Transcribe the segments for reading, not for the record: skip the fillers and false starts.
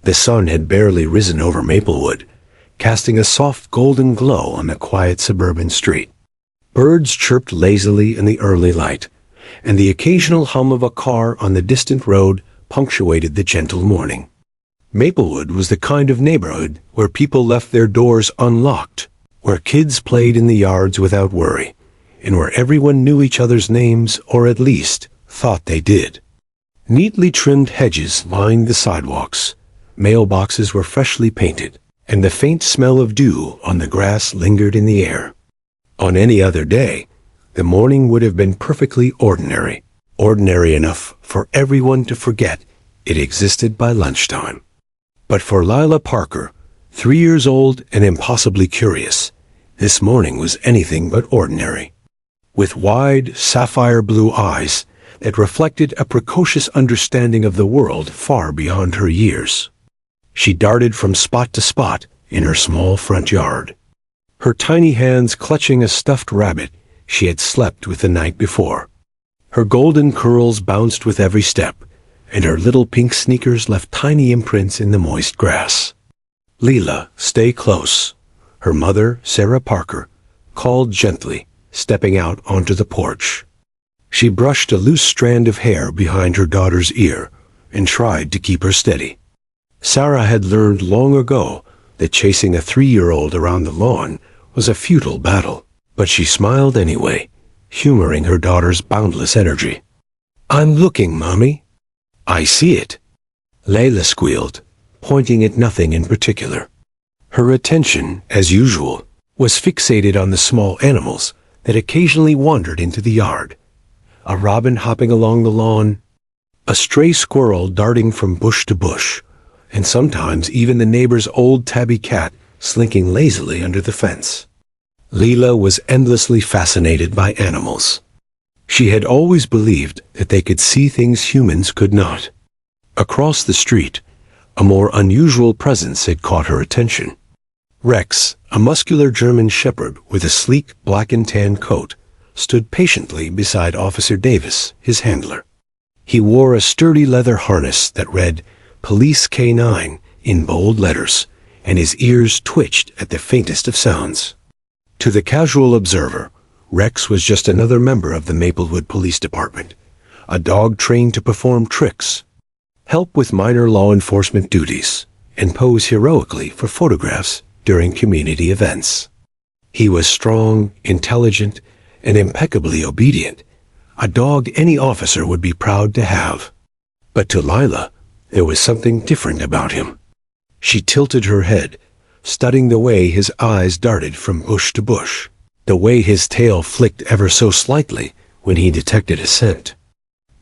The sun had barely risen over Maplewood, casting a soft golden glow on the quiet suburban street. Birds chirped lazily in the early light, and the occasional hum of a car on the distant road punctuated the gentle morning. Maplewood was the kind of neighborhood where people left their doors unlocked, where kids played in the yards without worry, and where everyone knew each other's names, or at least thought they did. Neatly trimmed hedges lined the sidewalks, mailboxes were freshly painted, and the faint smell of dew on the grass lingered in the air. On any other day, the morning would have been perfectly ordinary, ordinary enough for everyone to forget it existed by lunchtime. But for Lila Parker, 3 years old and impossibly curious, this morning was anything but ordinary. With wide, sapphire blue eyes that reflected a precocious understanding of the world far beyond her years, she darted from spot to spot in her small front yard, her tiny hands clutching a stuffed rabbit she had slept with the night before. Her golden curls bounced with every step, and her little pink sneakers left tiny imprints in the moist grass. "Lila, stay close," her mother, Sarah Parker, called gently, stepping out onto the porch. She brushed a loose strand of hair behind her daughter's ear and tried to keep her steady. Sarah had learned long ago that chasing a 3-year-old around the lawn was a futile battle, but she smiled anyway, humoring her daughter's boundless energy. "I'm looking, Mommy." "I see it," Layla squealed, pointing at nothing in particular. Her attention, as usual, was fixated on the small animals that occasionally wandered into the yard. A robin hopping along the lawn, a stray squirrel darting from bush to bush, and sometimes even the neighbor's old tabby cat slinking lazily under the fence. Lila was endlessly fascinated by animals. She had always believed that they could see things humans could not. Across the street, a more unusual presence had caught her attention. Rex, a muscular German shepherd with a sleek black and tan coat, stood patiently beside Officer Davis, his handler. He wore a sturdy leather harness that read "Police K9" in bold letters, and his ears twitched at the faintest of sounds. To the casual observer, Rex was just another member of the Maplewood Police Department, a dog trained to perform tricks, help with minor law enforcement duties, and pose heroically for photographs during community events. He was strong, intelligent, and impeccably obedient, a dog any officer would be proud to have. But to Lila, there was something different about him. She tilted her head, studying the way his eyes darted from bush to bush, the way his tail flicked ever so slightly when he detected a scent.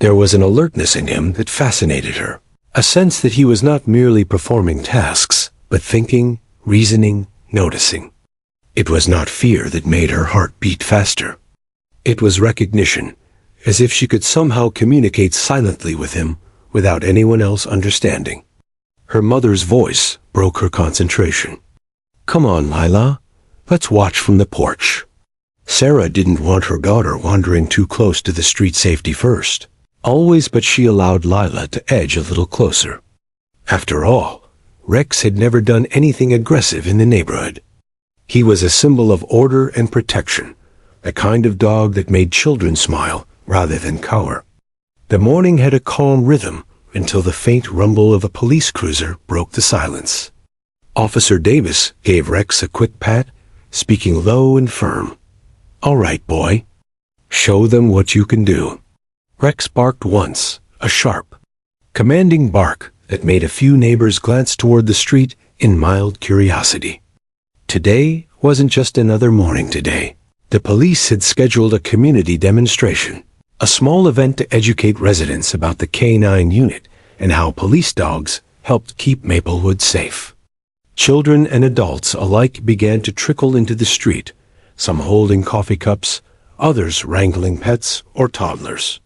There was an alertness in him that fascinated her, a sense that he was not merely performing tasks, but thinking, reasoning, noticing. It was not fear that made her heart beat faster. It was recognition, as if she could somehow communicate silently with him without anyone else understanding. Her mother's voice broke her concentration. "Come on, Lila, let's watch from the porch." Sarah didn't want her daughter wandering too close to the street safety first, always, but she allowed Lila to edge a little closer. After all, Rex had never done anything aggressive in the neighborhood. He was a symbol of order and protection, the kind of dog that made children smile rather than cower. The morning had a calm rhythm until the faint rumble of a police cruiser broke the silence. Officer Davis gave Rex a quick pat, speaking low and firm. "All right, boy. Show them what you can do." Rex barked once, a sharp, commanding bark that made a few neighbors glance toward the street in mild curiosity. Today wasn't just another morning today. The police had scheduled a community demonstration, a small event to educate residents about the K9 unit and how police dogs helped keep Maplewood safe. Children and adults alike began to trickle into the street, some holding coffee cups, others wrangling pets or toddlers.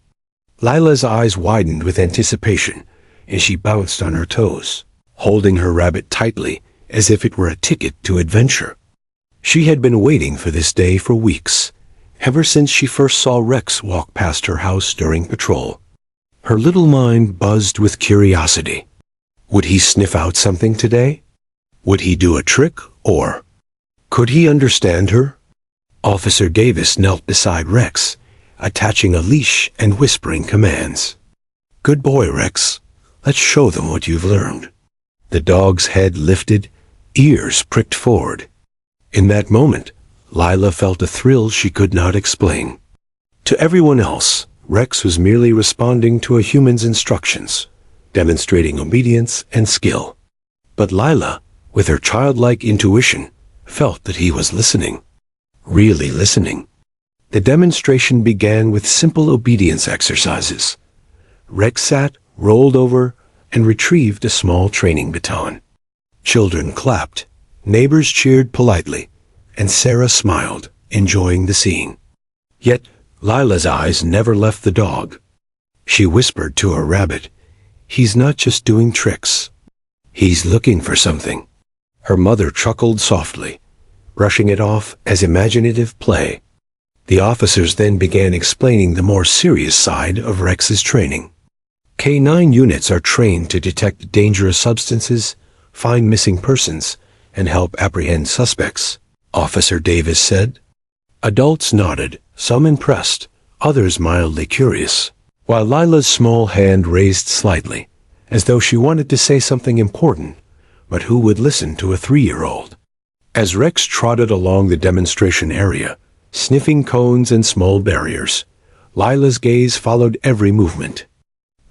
Lila's eyes widened with anticipation, and she bounced on her toes, holding her rabbit tightly as if it were a ticket to adventure. She had been waiting for this day for weeks, ever since she first saw Rex walk past her house during patrol. Her little mind buzzed with curiosity. Would he sniff out something today? Would he do a trick, or could he understand her? Officer Davis knelt beside Rex, attaching a leash and whispering commands. "Good boy, Rex. Let's show them what you've learned." The dog's head lifted, ears pricked forward. In that moment, Lila felt a thrill she could not explain. To everyone else, Rex was merely responding to a human's instructions, demonstrating obedience and skill. But Lila, with her childlike intuition, felt that he was listening. Really listening. The demonstration began with simple obedience exercises. Rex sat, rolled over, and retrieved a small training baton. Children clapped, neighbors cheered politely, and Sarah smiled, enjoying the scene. Yet, Lila's eyes never left the dog. She whispered to her rabbit, "He's not just doing tricks. He's looking for something." Her mother chuckled softly, brushing it off as imaginative play. The officers then began explaining the more serious side of Rex's training. K9 units are trained to detect dangerous substances, find missing persons, and help apprehend suspects, Officer Davis said. Adults nodded, some impressed, others mildly curious, while Lila's small hand raised slightly, as though she wanted to say something important, but who would listen to a 3-year-old? As Rex trotted along the demonstration area, sniffing cones and small barriers, Lila's gaze followed every movement.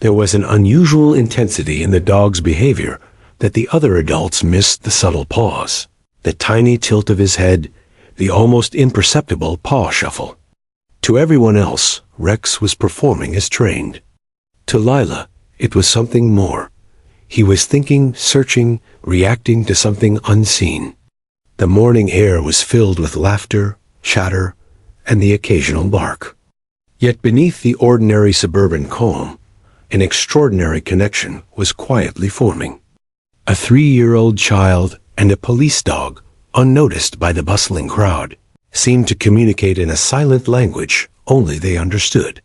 There was an unusual intensity in the dog's behavior that the other adults missed: the subtle pause, the tiny tilt of his head, the almost imperceptible paw shuffle. To everyone else, Rex was performing as trained. To Lila, it was something more. He was thinking, searching, reacting to something unseen. The morning air was filled with laughter, chatter, and the occasional bark. Yet beneath the ordinary suburban calm, an extraordinary connection was quietly forming. A 3-year-old child and a police dog, unnoticed by the bustling crowd, seemed to communicate in a silent language only they understood.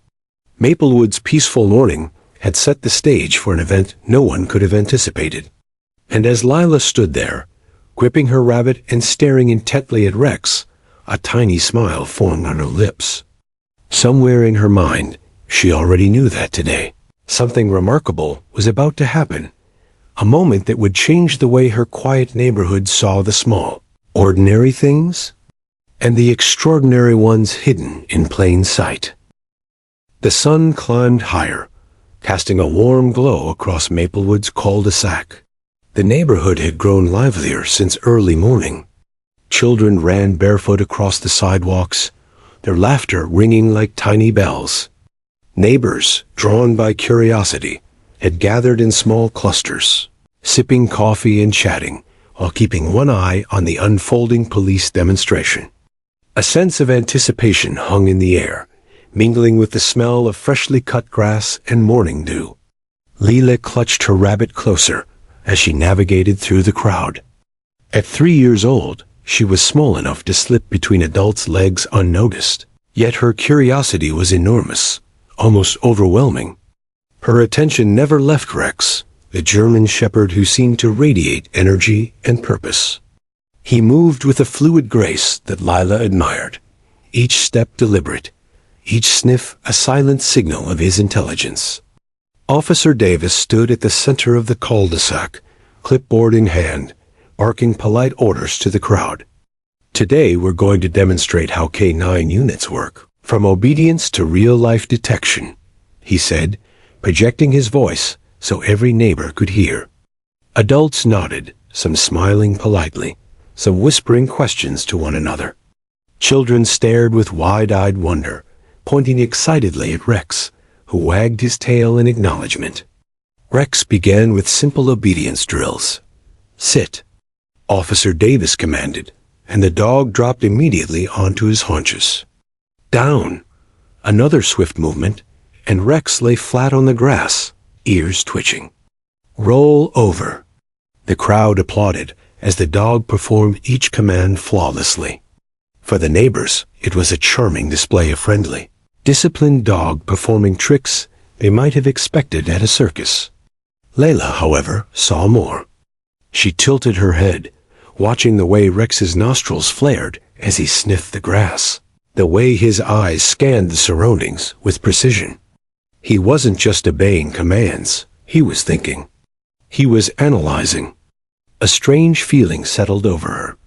Maplewood's peaceful morning had set the stage for an event no one could have anticipated. And as Lila stood there, gripping her rabbit and staring intently at Rex, a tiny smile formed on her lips. Somewhere in her mind, she already knew that today something remarkable was about to happen, a moment that would change the way her quiet neighborhood saw the small, ordinary things and the extraordinary ones hidden in plain sight. The sun climbed higher, casting a warm glow across Maplewood's cul-de-sac. The neighborhood had grown livelier since early morning. Children ran barefoot across the sidewalks, their laughter ringing like tiny bells. Neighbors, drawn by curiosity, had gathered in small clusters, sipping coffee and chatting, while keeping one eye on the unfolding police demonstration. A sense of anticipation hung in the air, mingling with the smell of freshly cut grass and morning dew. Lila clutched her rabbit closer as she navigated through the crowd. At 3 years old, she was small enough to slip between adults' legs unnoticed, yet her curiosity was enormous, almost overwhelming. Her attention never left Rex, the German shepherd who seemed to radiate energy and purpose. He moved with a fluid grace that Lila admired, each step deliberate, each sniff a silent signal of his intelligence. Officer Davis stood at the center of the cul-de-sac, clipboard in hand, barking polite orders to the crowd. "Today we're going to demonstrate how K9 units work, from obedience to real-life detection," he said, projecting his voice so every neighbor could hear. Adults nodded, some smiling politely, some whispering questions to one another. Children stared with wide-eyed wonder, pointing excitedly at Rex, who wagged his tail in acknowledgement. Rex began with simple obedience drills. "Sit," Officer Davis commanded, and the dog dropped immediately onto his haunches. "Down," another swift movement, and Rex lay flat on the grass, ears twitching. "Roll over." The crowd applauded as the dog performed each command flawlessly. For the neighbors, it was a charming display of friendly, disciplined dog performing tricks they might have expected at a circus. Layla, however, saw more. She tilted her head, watching the way Rex's nostrils flared as he sniffed the grass, the way his eyes scanned the surroundings with precision. He wasn't just obeying commands, he was thinking. He was analyzing. A strange feeling settled over her,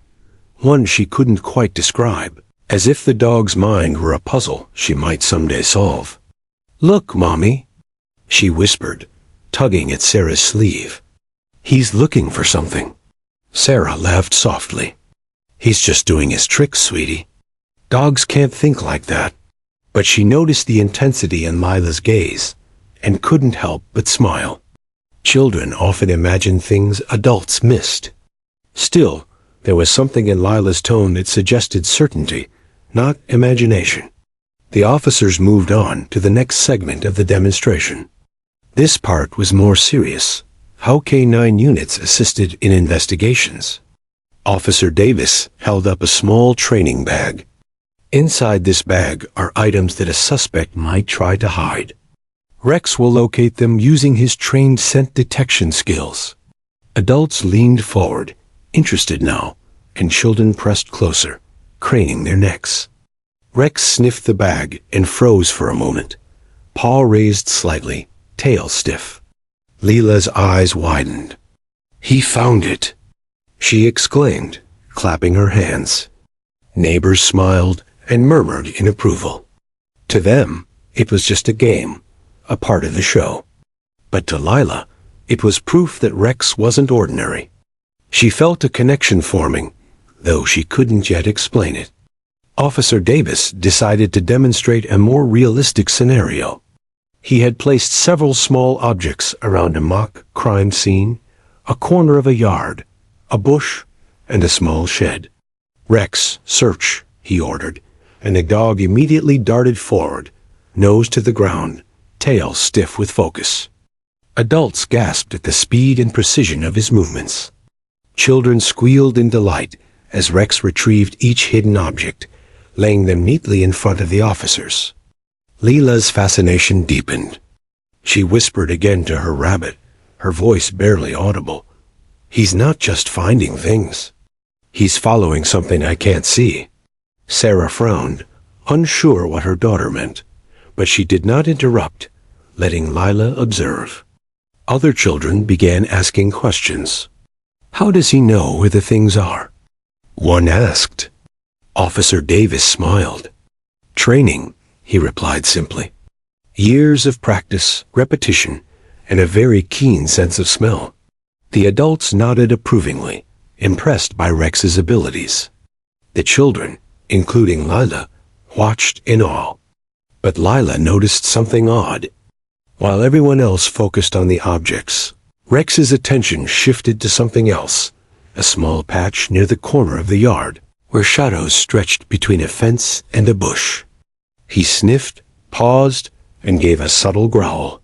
one she couldn't quite describe, as if the dog's mind were a puzzle she might someday solve. "Look, Mommy," she whispered, tugging at Sarah's sleeve. "He's looking for something." Sarah laughed softly. "He's just doing his tricks, sweetie. Dogs can't think like that." But she noticed the intensity in Lila's gaze and couldn't help but smile. Children often imagine things adults missed. Still, there was something in Lila's tone that suggested certainty, not imagination. The officers moved on to the next segment of the demonstration. This part was more serious: how K-9 units assisted in investigations. Officer Davis held up a small training bag. Inside this bag are items that a suspect might try to hide. Rex will locate them using his trained scent detection skills. Adults leaned forward, interested now, and children pressed closer, craning their necks. Rex sniffed the bag and froze for a moment, paw raised slightly, tail stiff. Lila's eyes widened. "He found it," she exclaimed, clapping her hands. Neighbors smiled and murmured in approval. To them, it was just a game, a part of the show. But to Lila, it was proof that Rex wasn't ordinary. She felt a connection forming, though she couldn't yet explain it. Officer Davis decided to demonstrate a more realistic scenario. He had placed several small objects around a mock crime scene, a corner of a yard, a bush, and a small shed. "Rex, search," he ordered, and the dog immediately darted forward, nose to the ground, tail stiff with focus. Adults gasped at the speed and precision of his movements. Children squealed in delight as Rex retrieved each hidden object, laying them neatly in front of the officers. Lila's fascination deepened. She whispered again to her rabbit, her voice barely audible. "He's not just finding things. He's following something I can't see." Sarah frowned, unsure what her daughter meant, but she did not interrupt, letting Lila observe. Other children began asking questions. "How does he know where the things are?" one asked. Officer Davis smiled. "Training," he replied simply. "Years of practice, repetition, and a very keen sense of smell." The adults nodded approvingly, impressed by Rex's abilities. The children, including Lila, watched in awe. But Lila noticed something odd. While everyone else focused on the objects, Rex's attention shifted to something else, a small patch near the corner of the yard, where shadows stretched between a fence and a bush. He sniffed, paused, and gave a subtle growl.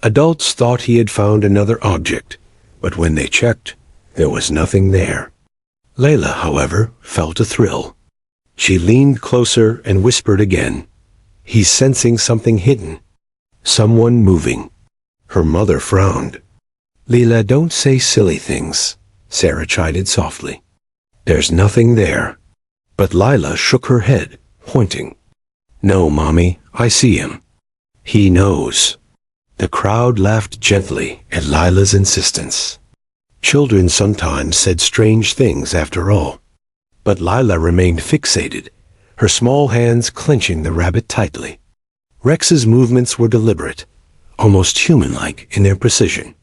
Adults thought he had found another object, but when they checked, there was nothing there. Layla, however, felt a thrill. She leaned closer and whispered again, "He's sensing something hidden. Someone moving." Her mother frowned. "Lila, don't say silly things," Sarah chided softly. "There's nothing there." But Lila shook her head, pointing. "No, Mommy, I see him. He knows." The crowd laughed gently at Lila's insistence. Children sometimes said strange things after all. But Lila remained fixated, her small hands clenching the rabbit tightly. Rex's movements were deliberate, almost human-like in their precision.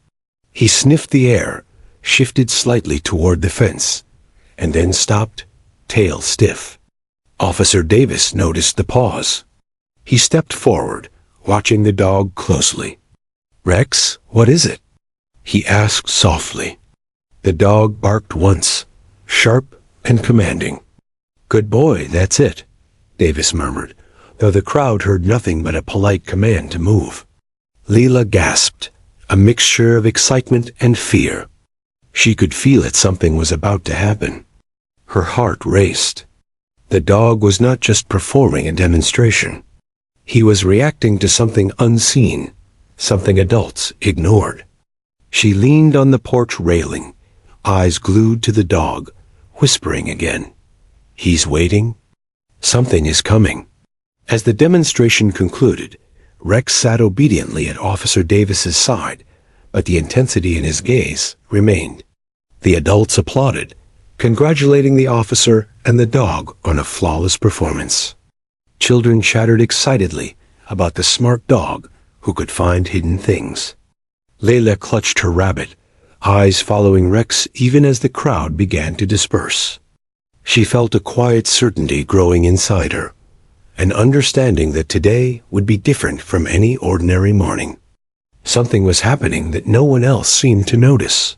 He sniffed the air, shifted slightly toward the fence, and then stopped, tail stiff. Officer Davis noticed the pause. He stepped forward, watching the dog closely. "Rex, what is it?" he asked softly. The dog barked once, sharp and commanding. "Good boy, that's it," Davis murmured, though the crowd heard nothing but a polite command to move. Lila gasped, a mixture of excitement and fear. She could feel that something was about to happen. Her heart raced. The dog was not just performing a demonstration. He was reacting to something unseen, something adults ignored. She leaned on the porch railing, eyes glued to the dog, whispering again, "He's waiting. Something is coming." As the demonstration concluded, Rex sat obediently at Officer Davis's side, but the intensity in his gaze remained. The adults applauded, congratulating the officer and the dog on a flawless performance. Children chattered excitedly about the smart dog who could find hidden things. Layla clutched her rabbit, eyes following Rex even as the crowd began to disperse. She felt a quiet certainty growing inside her, an understanding that today would be different from any ordinary morning. Something was happening that no one else seemed to notice.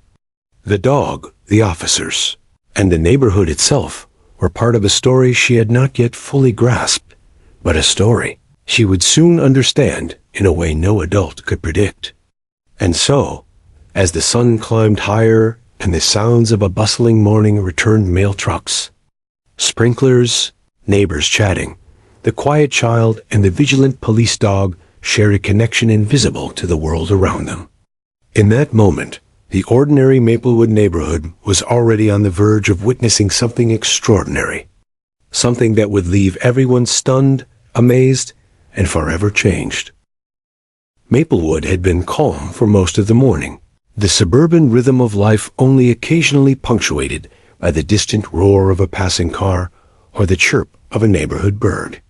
The dog, the officers, and the neighborhood itself were part of a story she had not yet fully grasped, but a story she would soon understand in a way no adult could predict. And so, as the sun climbed higher and the sounds of a bustling morning returned mail trucks, sprinklers, neighbors chatting, the quiet child and the vigilant police dog shared a connection invisible to the world around them. In that moment, the ordinary Maplewood neighborhood was already on the verge of witnessing something extraordinary, something that would leave everyone stunned, amazed, and forever changed. Maplewood had been calm for most of the morning, the suburban rhythm of life only occasionally punctuated by the distant roar of a passing car or the chirp of a neighborhood bird.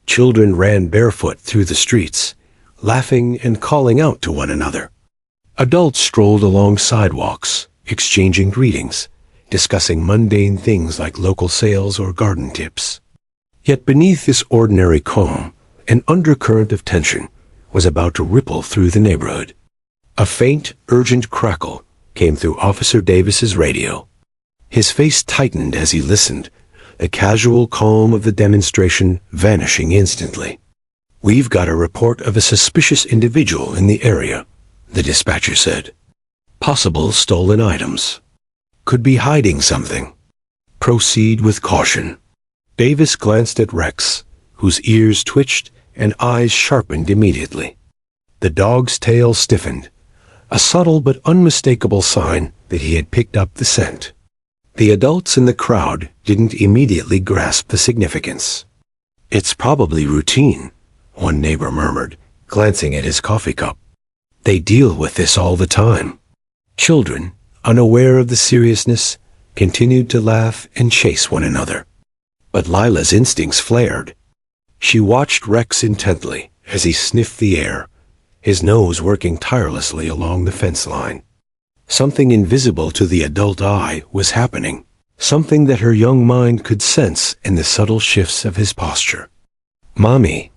Children ran barefoot through the streets, laughing and calling out to one another. Adults strolled along sidewalks, exchanging greetings, discussing mundane things like local sales or garden tips. Yet beneath this ordinary calm, an undercurrent of tension was about to ripple through the neighborhood. A faint, urgent crackle came through Officer Davis's radio. His face tightened as he listened, the casual calm of the demonstration vanishing instantly. "We've got a report of a suspicious individual in the area," the dispatcher said. "Possible stolen items. Could be hiding something. Proceed with caution." Davis glanced at Rex, whose ears twitched and eyes sharpened immediately. The dog's tail stiffened, a subtle but unmistakable sign that he had picked up the scent. The adults in the crowd didn't immediately grasp the significance. "It's probably routine," one neighbor murmured, glancing at his coffee cup. "They deal with this all the time." Children, unaware of the seriousness, continued to laugh and chase one another. But Lila's instincts flared. She watched Rex intently as he sniffed the air, his nose working tirelessly along the fence line. Something invisible to the adult eye was happening, something that her young mind could sense in the subtle shifts of his posture. "Mommy,"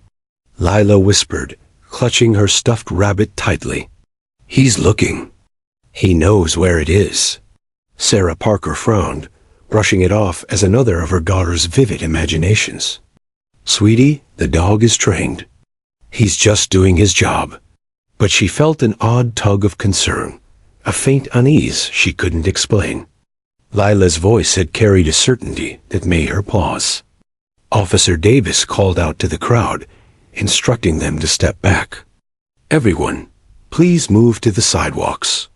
Lila whispered, clutching her stuffed rabbit tightly. "He's looking. He knows where it is." Sarah Parker frowned, brushing it off as another of her daughter's vivid imaginations. "Sweetie, the dog is trained. He's just doing his job." But she felt an odd tug of concern, a faint unease she couldn't explain. Lila's voice had carried a certainty that made her pause. Officer Davis called out to the crowd, instructing them to step back. "Everyone, please move to the sidewalks.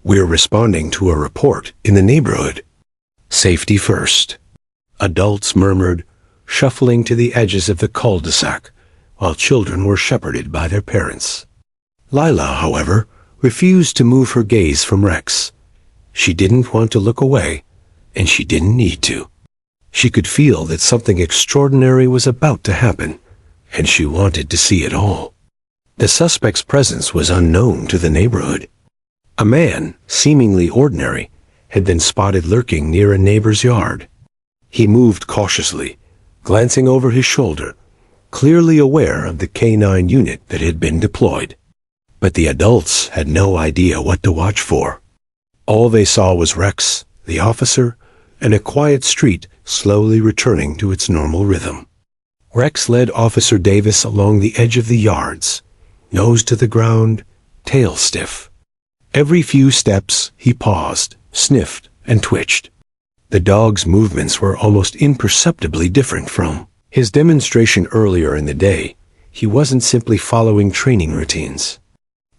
We're responding to a report in the neighborhood. Safety first." Adults murmured, shuffling to the edges of the cul-de-sac, while children were shepherded by their parents. Lila, however, refused to move her gaze from Rex. She didn't want to look away, and she didn't need to. She could feel that something extraordinary was about to happen, and she wanted to see it all. The suspect's presence was unknown to the neighborhood. A man, seemingly ordinary, had been spotted lurking near a neighbor's yard. He moved cautiously, glancing over his shoulder, clearly aware of the K-9 unit that had been deployed. But the adults had no idea what to watch for. All they saw was Rex, the officer, and a quiet street slowly returning to its normal rhythm. Rex led Officer Davis along the edge of the yards, nose to the ground, tail stiff. Every few steps he paused, sniffed, and twitched. The dog's movements were almost imperceptibly different from his demonstration earlier in the day. He wasn't simply following training routines.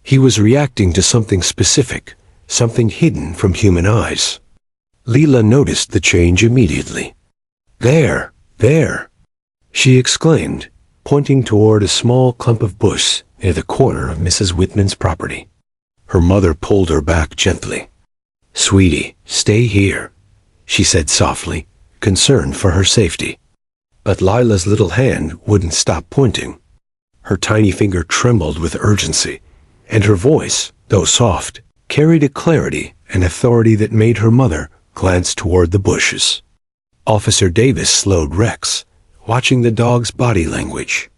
He was reacting to something specific, something hidden from human eyes. Leela noticed the change immediately. There, there, she exclaimed, pointing toward a small clump of bush near the corner of Mrs. Whitman's property. Her mother pulled her back gently. "Sweetie, stay here," she said softly, concerned for her safety. But Lila's little hand wouldn't stop pointing. Her tiny finger trembled with urgency, and her voice, though soft, carried a clarity and authority that made her mother glance toward the bushes. Officer Davis slowed Rex, watching the dog's body language.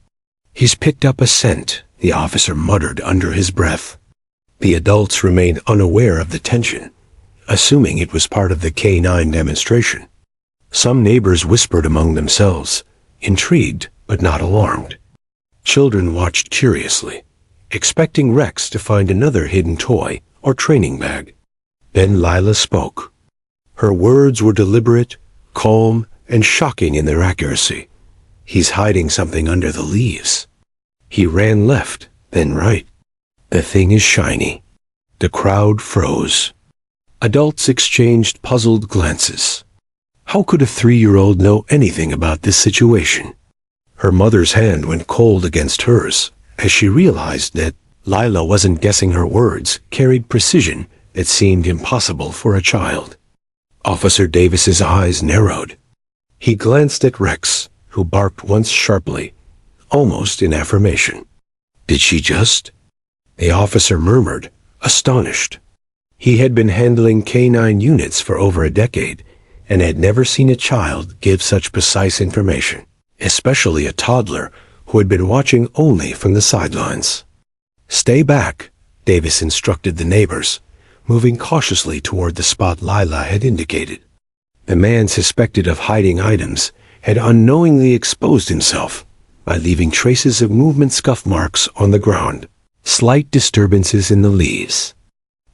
"He's picked up a scent," the officer muttered under his breath. The adults remained unaware of the tension, assuming it was part of the K9 demonstration. Some neighbors whispered among themselves, intrigued but not alarmed. Children watched curiously, expecting Rex to find another hidden toy or training bag. Then Lila spoke. Her words were deliberate, calm, and shocking in their accuracy. "He's hiding something under the leaves." He ran left, then right. "The thing is shiny." The crowd froze. Adults exchanged puzzled glances. How could a 3-year-old know anything about this situation? Her mother's hand went cold against hers as she realized that Lila wasn't guessing. Her words carried precision that seemed impossible for a child. Officer Davis's eyes narrowed. He glanced at Rex, who barked once sharply, almost in affirmation. "Did she just?" The officer murmured, astonished. He had been handling K9 units for over a decade and had never seen a child give such precise information, especially a toddler who had been watching only from the sidelines. "Stay back," Davis instructed the neighbors, moving cautiously toward the spot Lila had indicated. The man suspected of hiding items had unknowingly exposed himself by leaving traces of movement scuff marks on the ground, slight disturbances in the leaves.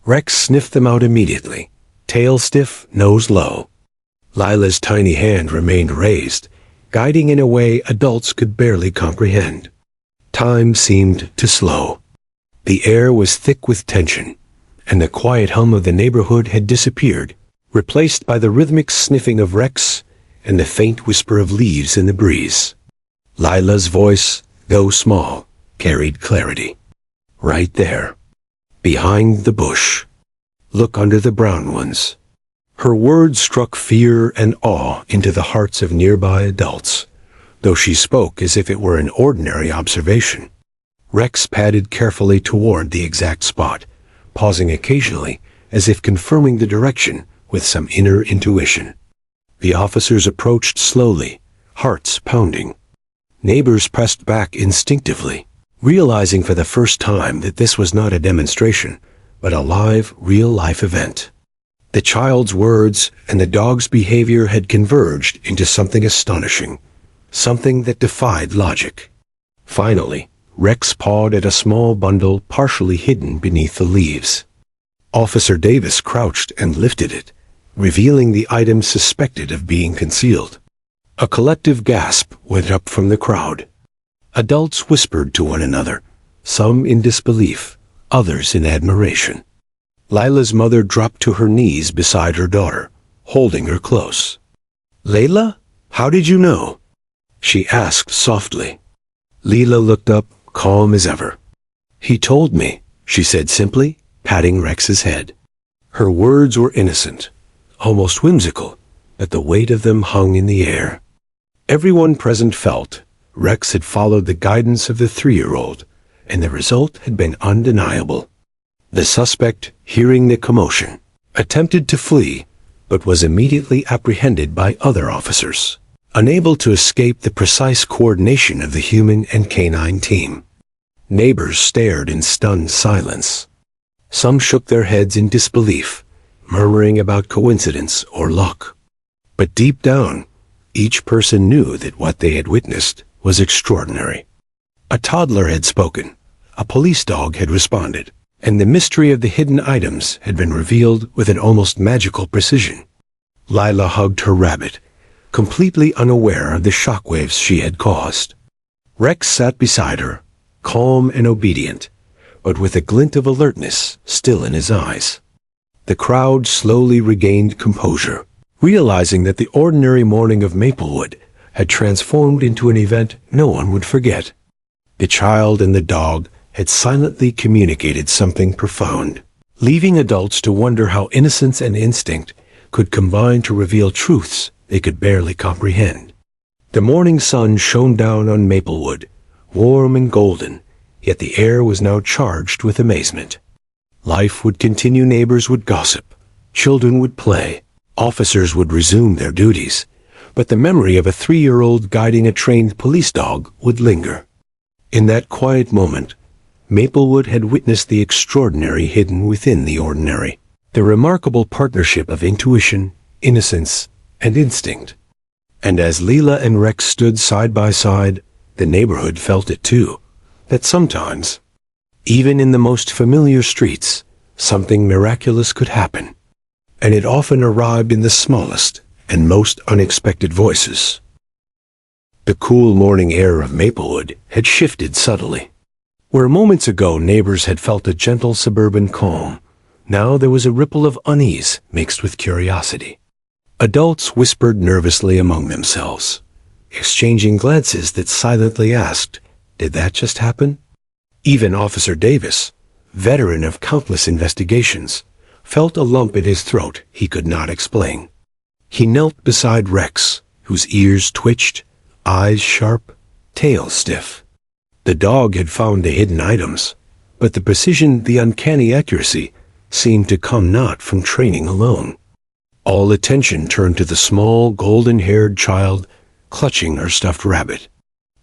Rex sniffed them out immediately, tail stiff, nose low. Lila's tiny hand remained raised, guiding in a way adults could barely comprehend. Time seemed to slow. The air was thick with tension, and the quiet hum of the neighborhood had disappeared, replaced by the rhythmic sniffing of Rex and the faint whisper of leaves in the breeze. Lila's voice, though small, carried clarity. "Right there. Behind the bush. Look under the brown ones." Her words struck fear and awe into the hearts of nearby adults, though she spoke as if it were an ordinary observation. Rex padded carefully toward the exact spot, pausing occasionally as if confirming the direction with some inner intuition. The officers approached slowly, hearts pounding. Neighbors pressed back instinctively, realizing for the first time that this was not a demonstration, but a live, real-life event. The child's words and the dog's behavior had converged into something astonishing, something that defied logic. Finally, Rex pawed at a small bundle partially hidden beneath the leaves. Officer Davis crouched and lifted it, revealing the item suspected of being concealed. A collective gasp went up from the crowd. Adults whispered to one another, some in disbelief, others in admiration. Lila's mother dropped to her knees beside her daughter, holding her close. "Layla, how did you know?" she asked softly. Leela looked up, calm as ever. "He told me," she said simply, patting Rex's head. Her words were innocent, almost whimsical, but the weight of them hung in the air. Everyone present felt Rex had followed the guidance of the 3-year-old, and the result had been undeniable. The suspect, hearing the commotion, attempted to flee, but was immediately apprehended by other officers, unable to escape the precise coordination of the human and canine team. Neighbors stared in stunned silence. Some shook their heads in disbelief, murmuring about coincidence or luck. But deep down, each person knew that what they had witnessed was extraordinary. A toddler had spoken, a police dog had responded, and the mystery of the hidden items had been revealed with an almost magical precision. Lila hugged her rabbit, completely unaware of the shockwaves she had caused. Rex sat beside her, calm and obedient, but with a glint of alertness still in his eyes. The crowd slowly regained composure, realizing that the ordinary morning of Maplewood had transformed into an event no one would forget. The child and the dog had silently communicated something profound, leaving adults to wonder how innocence and instinct could combine to reveal truths they could barely comprehend. The morning sun shone down on Maplewood, warm and golden, yet the air was now charged with amazement. Life would continue, neighbors would gossip, children would play, officers would resume their duties, but the memory of a 3-year-old guiding a trained police dog would linger. In that quiet moment, Maplewood had witnessed the extraordinary hidden within the ordinary, the remarkable partnership of intuition, innocence, and instinct. And as Leela and Rex stood side by side, the neighborhood felt it too, that sometimes, even in the most familiar streets, something miraculous could happen, and it often arrived in the smallest and most unexpected voices. The cool morning air of Maplewood had shifted subtly. Where moments ago neighbors had felt a gentle suburban calm, now there was a ripple of unease mixed with curiosity. Adults whispered nervously among themselves, exchanging glances that silently asked, "Did that just happen?" Even Officer Davis, veteran of countless investigations, felt a lump in his throat he could not explain. He knelt beside Rex, whose ears twitched, eyes sharp, tail stiff. The dog had found the hidden items, but the precision, the uncanny accuracy, seemed to come not from training alone. All attention turned to the small, golden-haired child clutching her stuffed rabbit.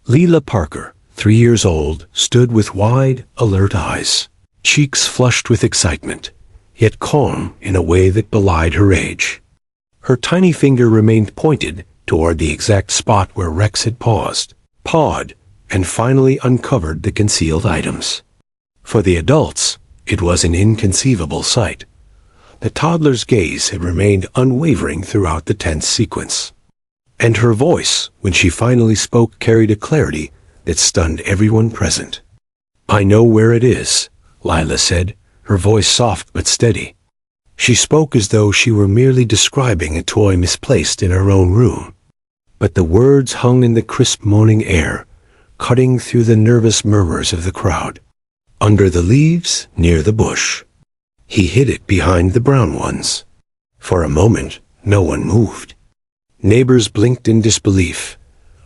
Leela Parker, 3 years old, stood with wide, alert eyes, cheeks flushed with excitement, yet calm in a way that belied her age. Her tiny finger remained pointed toward the exact spot where Rex had pawed, and finally uncovered the concealed items. For the adults, it was an inconceivable sight. The toddler's gaze had remained unwavering throughout the tense sequence. And her voice, when she finally spoke, carried a clarity that stunned everyone present. "I know where it is," Lila said, her voice soft but steady. She spoke as though she were merely describing a toy misplaced in her own room. But the words hung in the crisp morning air, cutting through the nervous murmurs of the crowd. "Under the leaves, near the bush." He hid it behind the brown ones. For a moment, no one moved. Neighbors blinked in disbelief.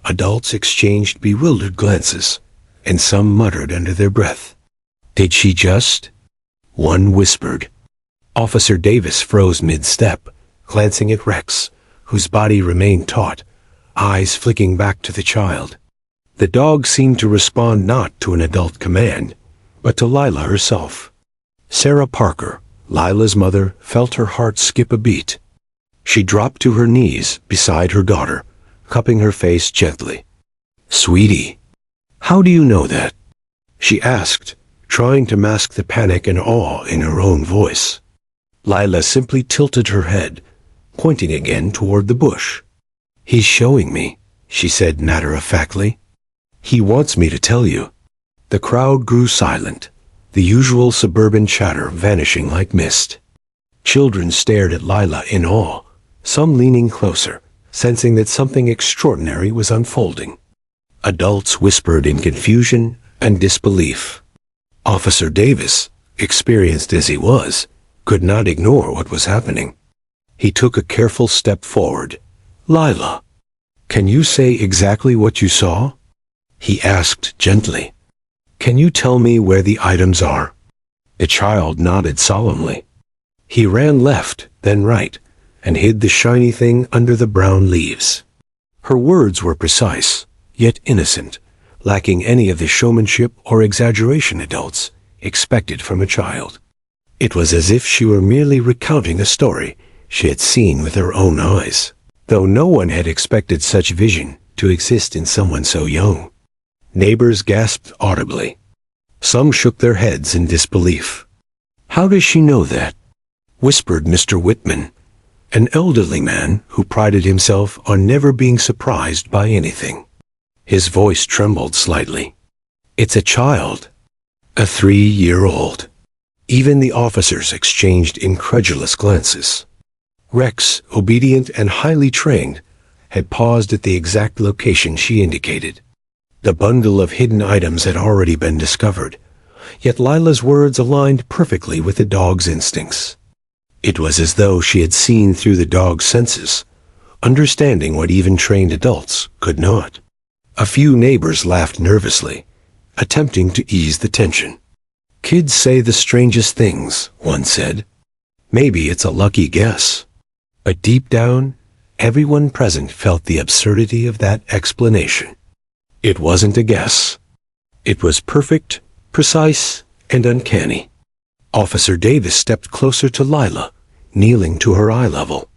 Adults exchanged bewildered glances, and some muttered under their breath, "Did she just?" One whispered. Officer Davis froze mid-step, glancing at Rex, whose body remained taut, eyes flicking back to the child. The dog seemed to respond not to an adult command, but to Lila herself. Sarah Parker, Lila's mother, felt her heart skip a beat. She dropped to her knees beside her daughter, cupping her face gently. "Sweetie, how do you know that?" she asked, trying to mask the panic and awe in her own voice. Lila simply tilted her head, pointing again toward the bush. "He's showing me," she said matter-of-factly. "He wants me to tell you." The crowd grew silent, the usual suburban chatter vanishing like mist. Children stared at Lila in awe, some leaning closer, sensing that something extraordinary was unfolding. Adults whispered in confusion and disbelief. Officer Davis, experienced as he was, could not ignore what was happening. He took a careful step forward. "Lila, can you say exactly what you saw?" he asked gently. "Can you tell me where the items are?" The child nodded solemnly. He ran left, then right, and hid the shiny thing under the brown leaves. Her words were precise, yet innocent, lacking any of the showmanship or exaggeration adults expected from a child. It was as if she were merely recounting a story she had seen with her own eyes, though no one had expected such vision to exist in someone so young. Neighbors gasped audibly. Some shook their heads in disbelief. "How does she know that?" whispered Mr. Whitman, an elderly man who prided himself on never being surprised by anything. His voice trembled slightly. "It's a child. A 3-year-old. Even the officers exchanged incredulous glances. Rex, obedient and highly trained, had paused at the exact location she indicated. The bundle of hidden items had already been discovered, yet Lila's words aligned perfectly with the dog's instincts. It was as though she had seen through the dog's senses, understanding what even trained adults could not. A few neighbors laughed nervously, attempting to ease the tension. "Kids say the strangest things," one said. "Maybe it's a lucky guess." But deep down, everyone present felt the absurdity of that explanation. It wasn't a guess. It was perfect, precise, and uncanny. Officer Davis stepped closer to Lila, kneeling to her eye level.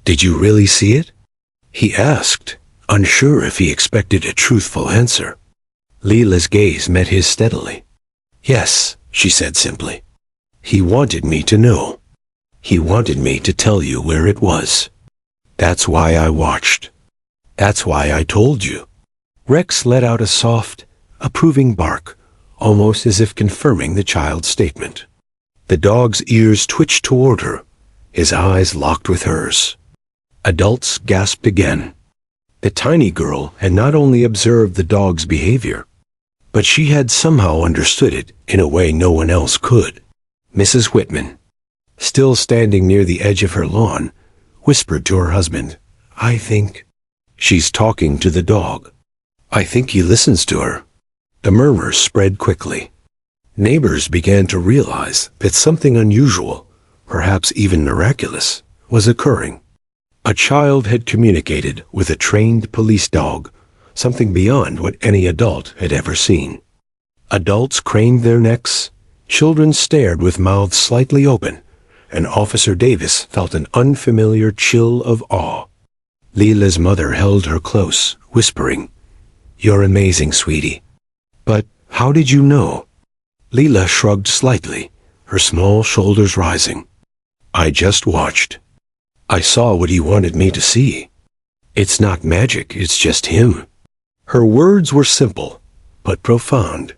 "Did you really see it?" he asked, unsure if he expected a truthful answer. Lila's gaze met his steadily. "Yes," she said simply. "He wanted me to know. He wanted me to tell you where it was. That's why I watched. That's why I told you." Rex let out a soft, approving bark, almost as if confirming the child's statement. The dog's ears twitched toward her, his eyes locked with hers. Adults gasped again. The tiny girl had not only observed the dog's behavior, but she had somehow understood it in a way no one else could. Mrs. Whitman, still standing near the edge of her lawn, whispered to her husband, "I think she's talking to the dog. I think he listens to her." The murmurs spread quickly. Neighbors began to realize that something unusual, perhaps even miraculous, was occurring. A child had communicated with a trained police dog, something beyond what any adult had ever seen. Adults craned their necks, children stared with mouths slightly open, and Officer Davis felt an unfamiliar chill of awe. Lila's mother held her close, whispering, "You're amazing, sweetie." "But how did you know?" Lila shrugged slightly, her small shoulders rising. "I just watched. I saw what he wanted me to see. It's not magic, it's just him." Her words were simple, but profound.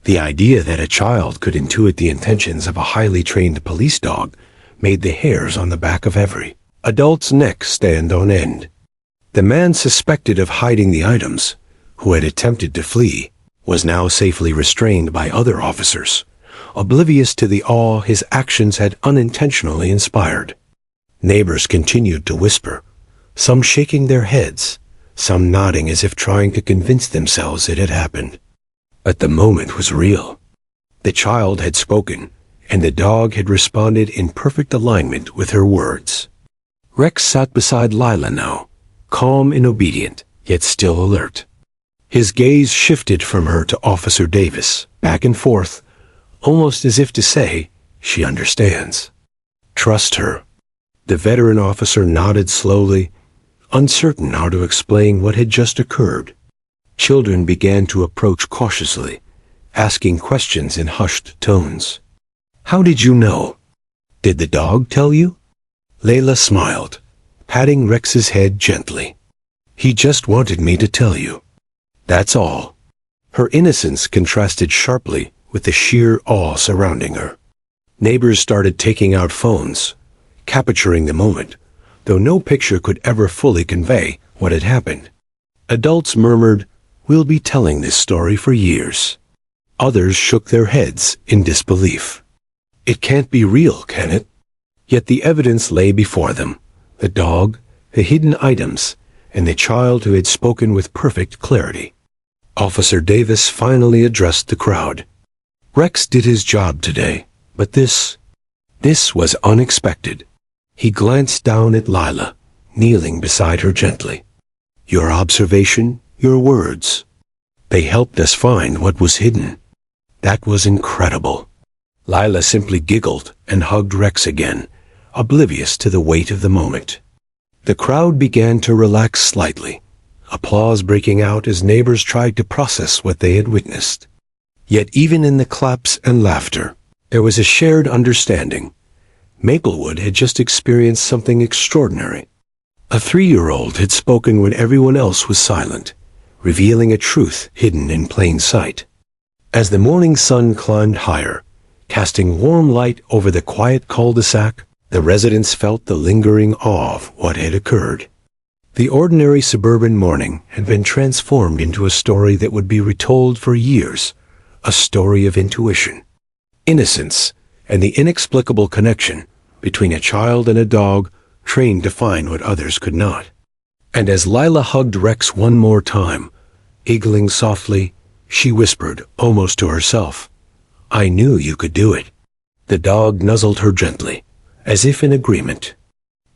The idea that a child could intuit the intentions of a highly trained police dog made the hairs on the back of every adult's neck stand on end. The man suspected of hiding the items, who had attempted to flee, was now safely restrained by other officers, oblivious to the awe his actions had unintentionally inspired. Neighbors continued to whisper, some shaking their heads, some nodding as if trying to convince themselves it had happened. But the moment was real. The child had spoken, and the dog had responded in perfect alignment with her words. Rex sat beside Lila now, calm and obedient, yet still alert. His gaze shifted from her to Officer Davis, back and forth, almost as if to say, "She understands. Trust her." The veteran officer nodded slowly, uncertain how to explain what had just occurred. Children began to approach cautiously, asking questions in hushed tones. "How did you know? Did the dog tell you?" Layla smiled, patting Rex's head gently. "He just wanted me to tell you. That's all." Her innocence contrasted sharply with the sheer awe surrounding her. Neighbors started taking out phones, capturing the moment, though no picture could ever fully convey what had happened. Adults murmured, "We'll be telling this story for years." Others shook their heads in disbelief. It can't be real, can it? Yet the evidence lay before them, the dog, the hidden items, and the child who had spoken with perfect clarity. Officer Davis finally addressed the crowd. Rex did his job today, but this was unexpected. He glanced down at Lila, kneeling beside her gently. "Your observation, your words, they helped us find what was hidden. That was incredible." Lila simply giggled and hugged Rex again, oblivious to the weight of the moment. The crowd began to relax slightly, applause breaking out as neighbors tried to process what they had witnessed. Yet even in the claps and laughter, there was a shared understanding. Maplewood had just experienced something extraordinary. A 3-year-old had spoken when everyone else was silent, revealing a truth hidden in plain sight. As the morning sun climbed higher, casting warm light over the quiet cul-de-sac. The residents felt the lingering awe of what had occurred. The ordinary suburban morning had been transformed into a story that would be retold for years, a story of intuition, innocence, and the inexplicable connection between a child and a dog trained to find what others could not. And as Lila hugged Rex one more time, giggling softly, she whispered, almost to herself, "I knew you could do it." The dog nuzzled her gently, as if in agreement.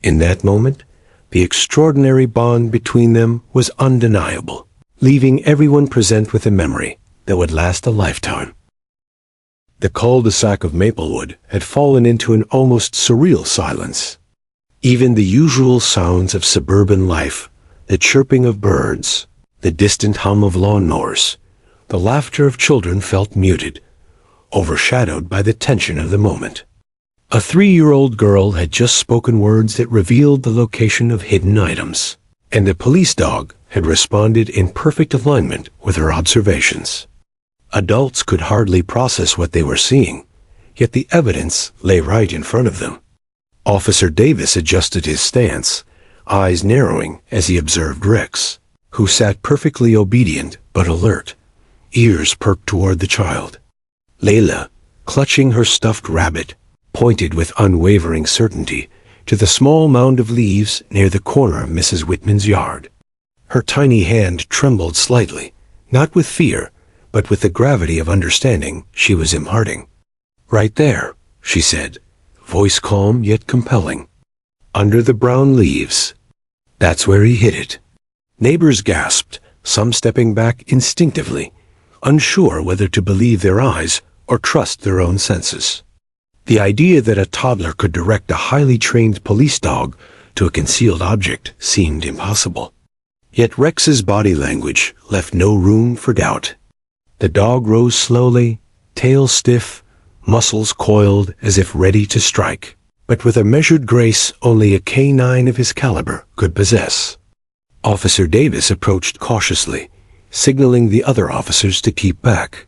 In that moment, the extraordinary bond between them was undeniable, leaving everyone present with a memory that would last a lifetime. The cul-de-sac of Maplewood had fallen into an almost surreal silence. Even the usual sounds of suburban life, the chirping of birds, the distant hum of lawnmowers, the laughter of children felt muted, overshadowed by the tension of the moment. A 3-year-old girl had just spoken words that revealed the location of hidden items, and a police dog had responded in perfect alignment with her observations. Adults could hardly process what they were seeing, yet the evidence lay right in front of them. Officer Davis adjusted his stance, eyes narrowing as he observed Rex, who sat perfectly obedient but alert, ears perked toward the child. Layla, clutching her stuffed rabbit, pointed with unwavering certainty to the small mound of leaves near the corner of Mrs. Whitman's yard. Her tiny hand trembled slightly, not with fear, but with the gravity of understanding she was imparting. "Right there," she said, voice calm yet compelling. "Under the brown leaves. That's where he hid it." Neighbors gasped, some stepping back instinctively, unsure whether to believe their eyes or trust their own senses. The idea that a toddler could direct a highly trained police dog to a concealed object seemed impossible. Yet Rex's body language left no room for doubt. The dog rose slowly, tail stiff, muscles coiled as if ready to strike, but with a measured grace only a canine of his caliber could possess. Officer Davis approached cautiously, signaling the other officers to keep back.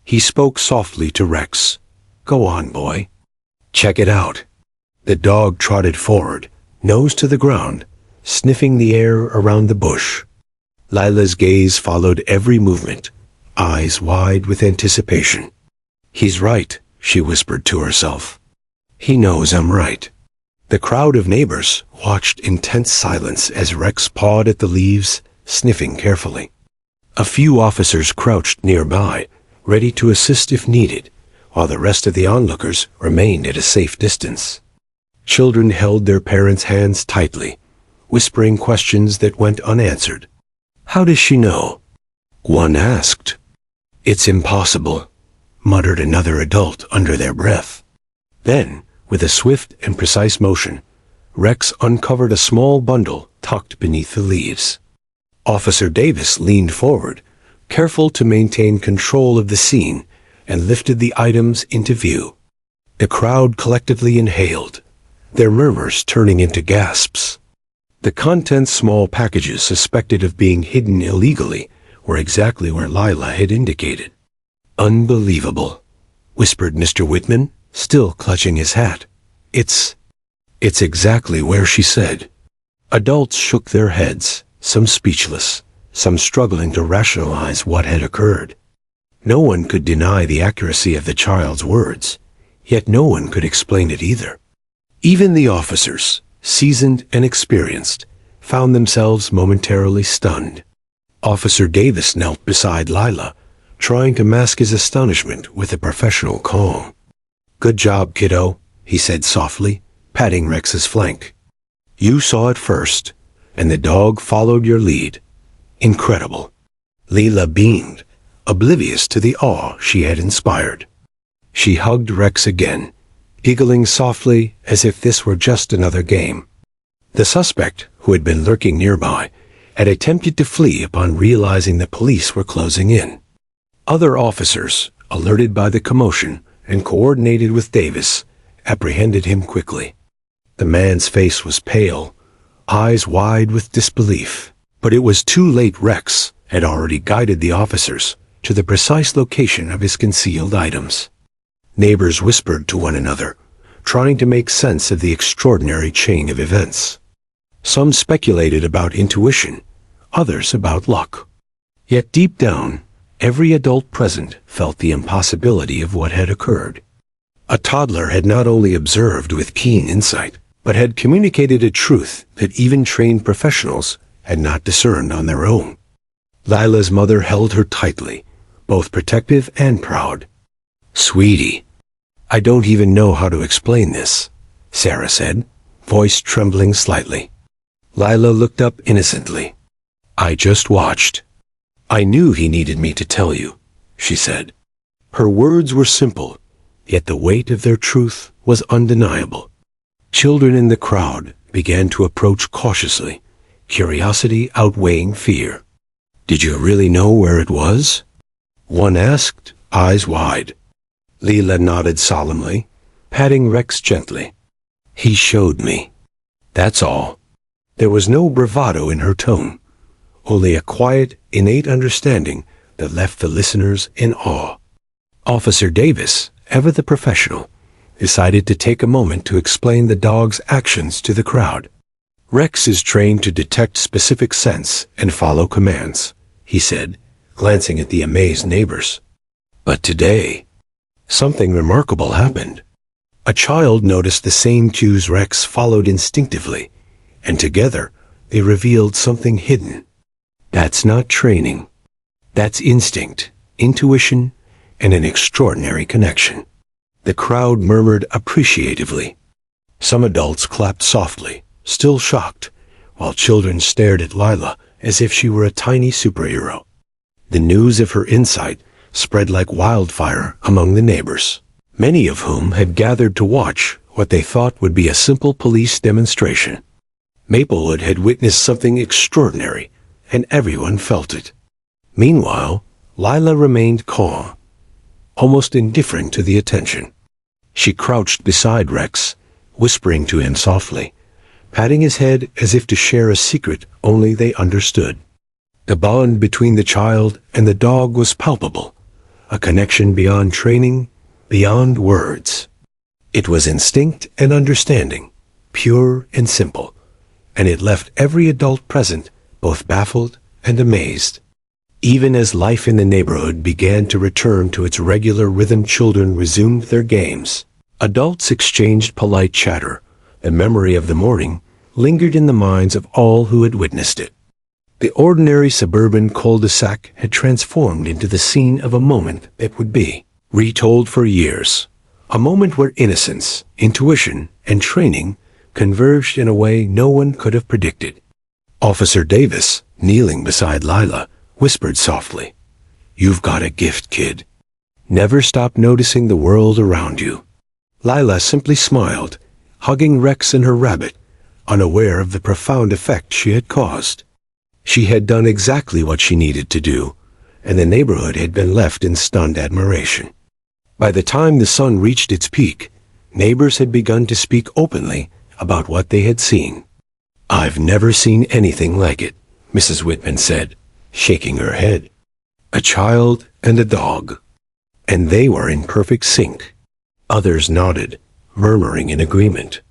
He spoke softly to Rex. "Go on, boy. Check it out." The dog trotted forward, nose to the ground, sniffing the air around the bush. Lila's gaze followed every movement, eyes wide with anticipation. "He's right," she whispered to herself. "He knows I'm right." The crowd of neighbors watched in tense silence as Rex pawed at the leaves, sniffing carefully. A few officers crouched nearby, ready to assist if needed, while the rest of the onlookers remained at a safe distance. Children held their parents' hands tightly, whispering questions that went unanswered. "How does she know?" one asked. "It's impossible," muttered another adult under their breath. Then, with a swift and precise motion, Rex uncovered a small bundle tucked beneath the leaves. Officer Davis leaned forward, careful to maintain control of the scene, and lifted the items into view. The crowd collectively inhaled, their murmurs turning into gasps. The contents, small packages suspected of being hidden illegally, were exactly where Lila had indicated. "Unbelievable," whispered Mr. Whitman, still clutching his hat. It's exactly where she said." Adults shook their heads, some speechless, some struggling to rationalize what had occurred. No one could deny the accuracy of the child's words, yet no one could explain it either. Even the officers, seasoned and experienced, found themselves momentarily stunned. Officer Davis knelt beside Lila, trying to mask his astonishment with a professional calm. "Good job, kiddo," he said softly, patting Rex's flank. "You saw it first, and the dog followed your lead. Incredible." Lila beamed, oblivious to the awe she had inspired. She hugged Rex again, giggling softly as if this were just another game. The suspect, who had been lurking nearby, had attempted to flee upon realizing the police were closing in. Other officers, alerted by the commotion and coordinated with Davis, apprehended him quickly. The man's face was pale, eyes wide with disbelief, but it was too late. Rex had already guided the officers to the precise location of his concealed items. Neighbors whispered to one another, trying to make sense of the extraordinary chain of events. Some speculated about intuition, others about luck. Yet deep down, every adult present felt the impossibility of what had occurred. A toddler had not only observed with keen insight, but had communicated a truth that even trained professionals had not discerned on their own. Lila's mother held her tightly, both protective and proud. "Sweetie, I don't even know how to explain this," Sarah said, voice trembling slightly. Lila looked up innocently. "I just watched. I knew he needed me to tell you," she said. Her words were simple, yet the weight of their truth was undeniable. Children in the crowd began to approach cautiously, curiosity outweighing fear. "Did you really know where it was?" one asked, eyes wide. Lila nodded solemnly, patting Rex gently. "He showed me. That's all." There was no bravado in her tone, only a quiet, innate understanding that left the listeners in awe. Officer Davis, ever the professional, decided to take a moment to explain the dog's actions to the crowd. "Rex is trained to detect specific scents and follow commands," he said, glancing at the amazed neighbors. "But today, something remarkable happened. A child noticed the same cues Rex followed instinctively, and together they revealed something hidden. That's not training. That's instinct, intuition, and an extraordinary connection." The crowd murmured appreciatively. Some adults clapped softly, still shocked, while children stared at Lila as if she were a tiny superhero. The news of her insight spread like wildfire among the neighbors, many of whom had gathered to watch what they thought would be a simple police demonstration. Maplewood had witnessed something extraordinary, and everyone felt it. Meanwhile, Lila remained calm, almost indifferent to the attention. She crouched beside Rex, whispering to him softly, patting his head as if to share a secret only they understood. The bond between the child and the dog was palpable, a connection beyond training, beyond words. It was instinct and understanding, pure and simple, and it left every adult present both baffled and amazed. Even as life in the neighborhood began to return to its regular rhythm, children resumed their games. Adults exchanged polite chatter. The memory of the morning lingered in the minds of all who had witnessed it. The ordinary suburban cul-de-sac had transformed into the scene of a moment that would be retold for years. A moment where innocence, intuition, and training converged in a way no one could have predicted. Officer Davis, kneeling beside Lila, whispered softly, "You've got a gift, kid. Never stop noticing the world around you." Lila simply smiled, hugging Rex and her rabbit, unaware of the profound effect she had caused. She had done exactly what she needed to do, and the neighborhood had been left in stunned admiration. By the time the sun reached its peak, neighbors had begun to speak openly about what they had seen. "I've never seen anything like it," Mrs. Whitman said, shaking her head. "A child and a dog, and they were in perfect sync." Others nodded, murmuring in agreement.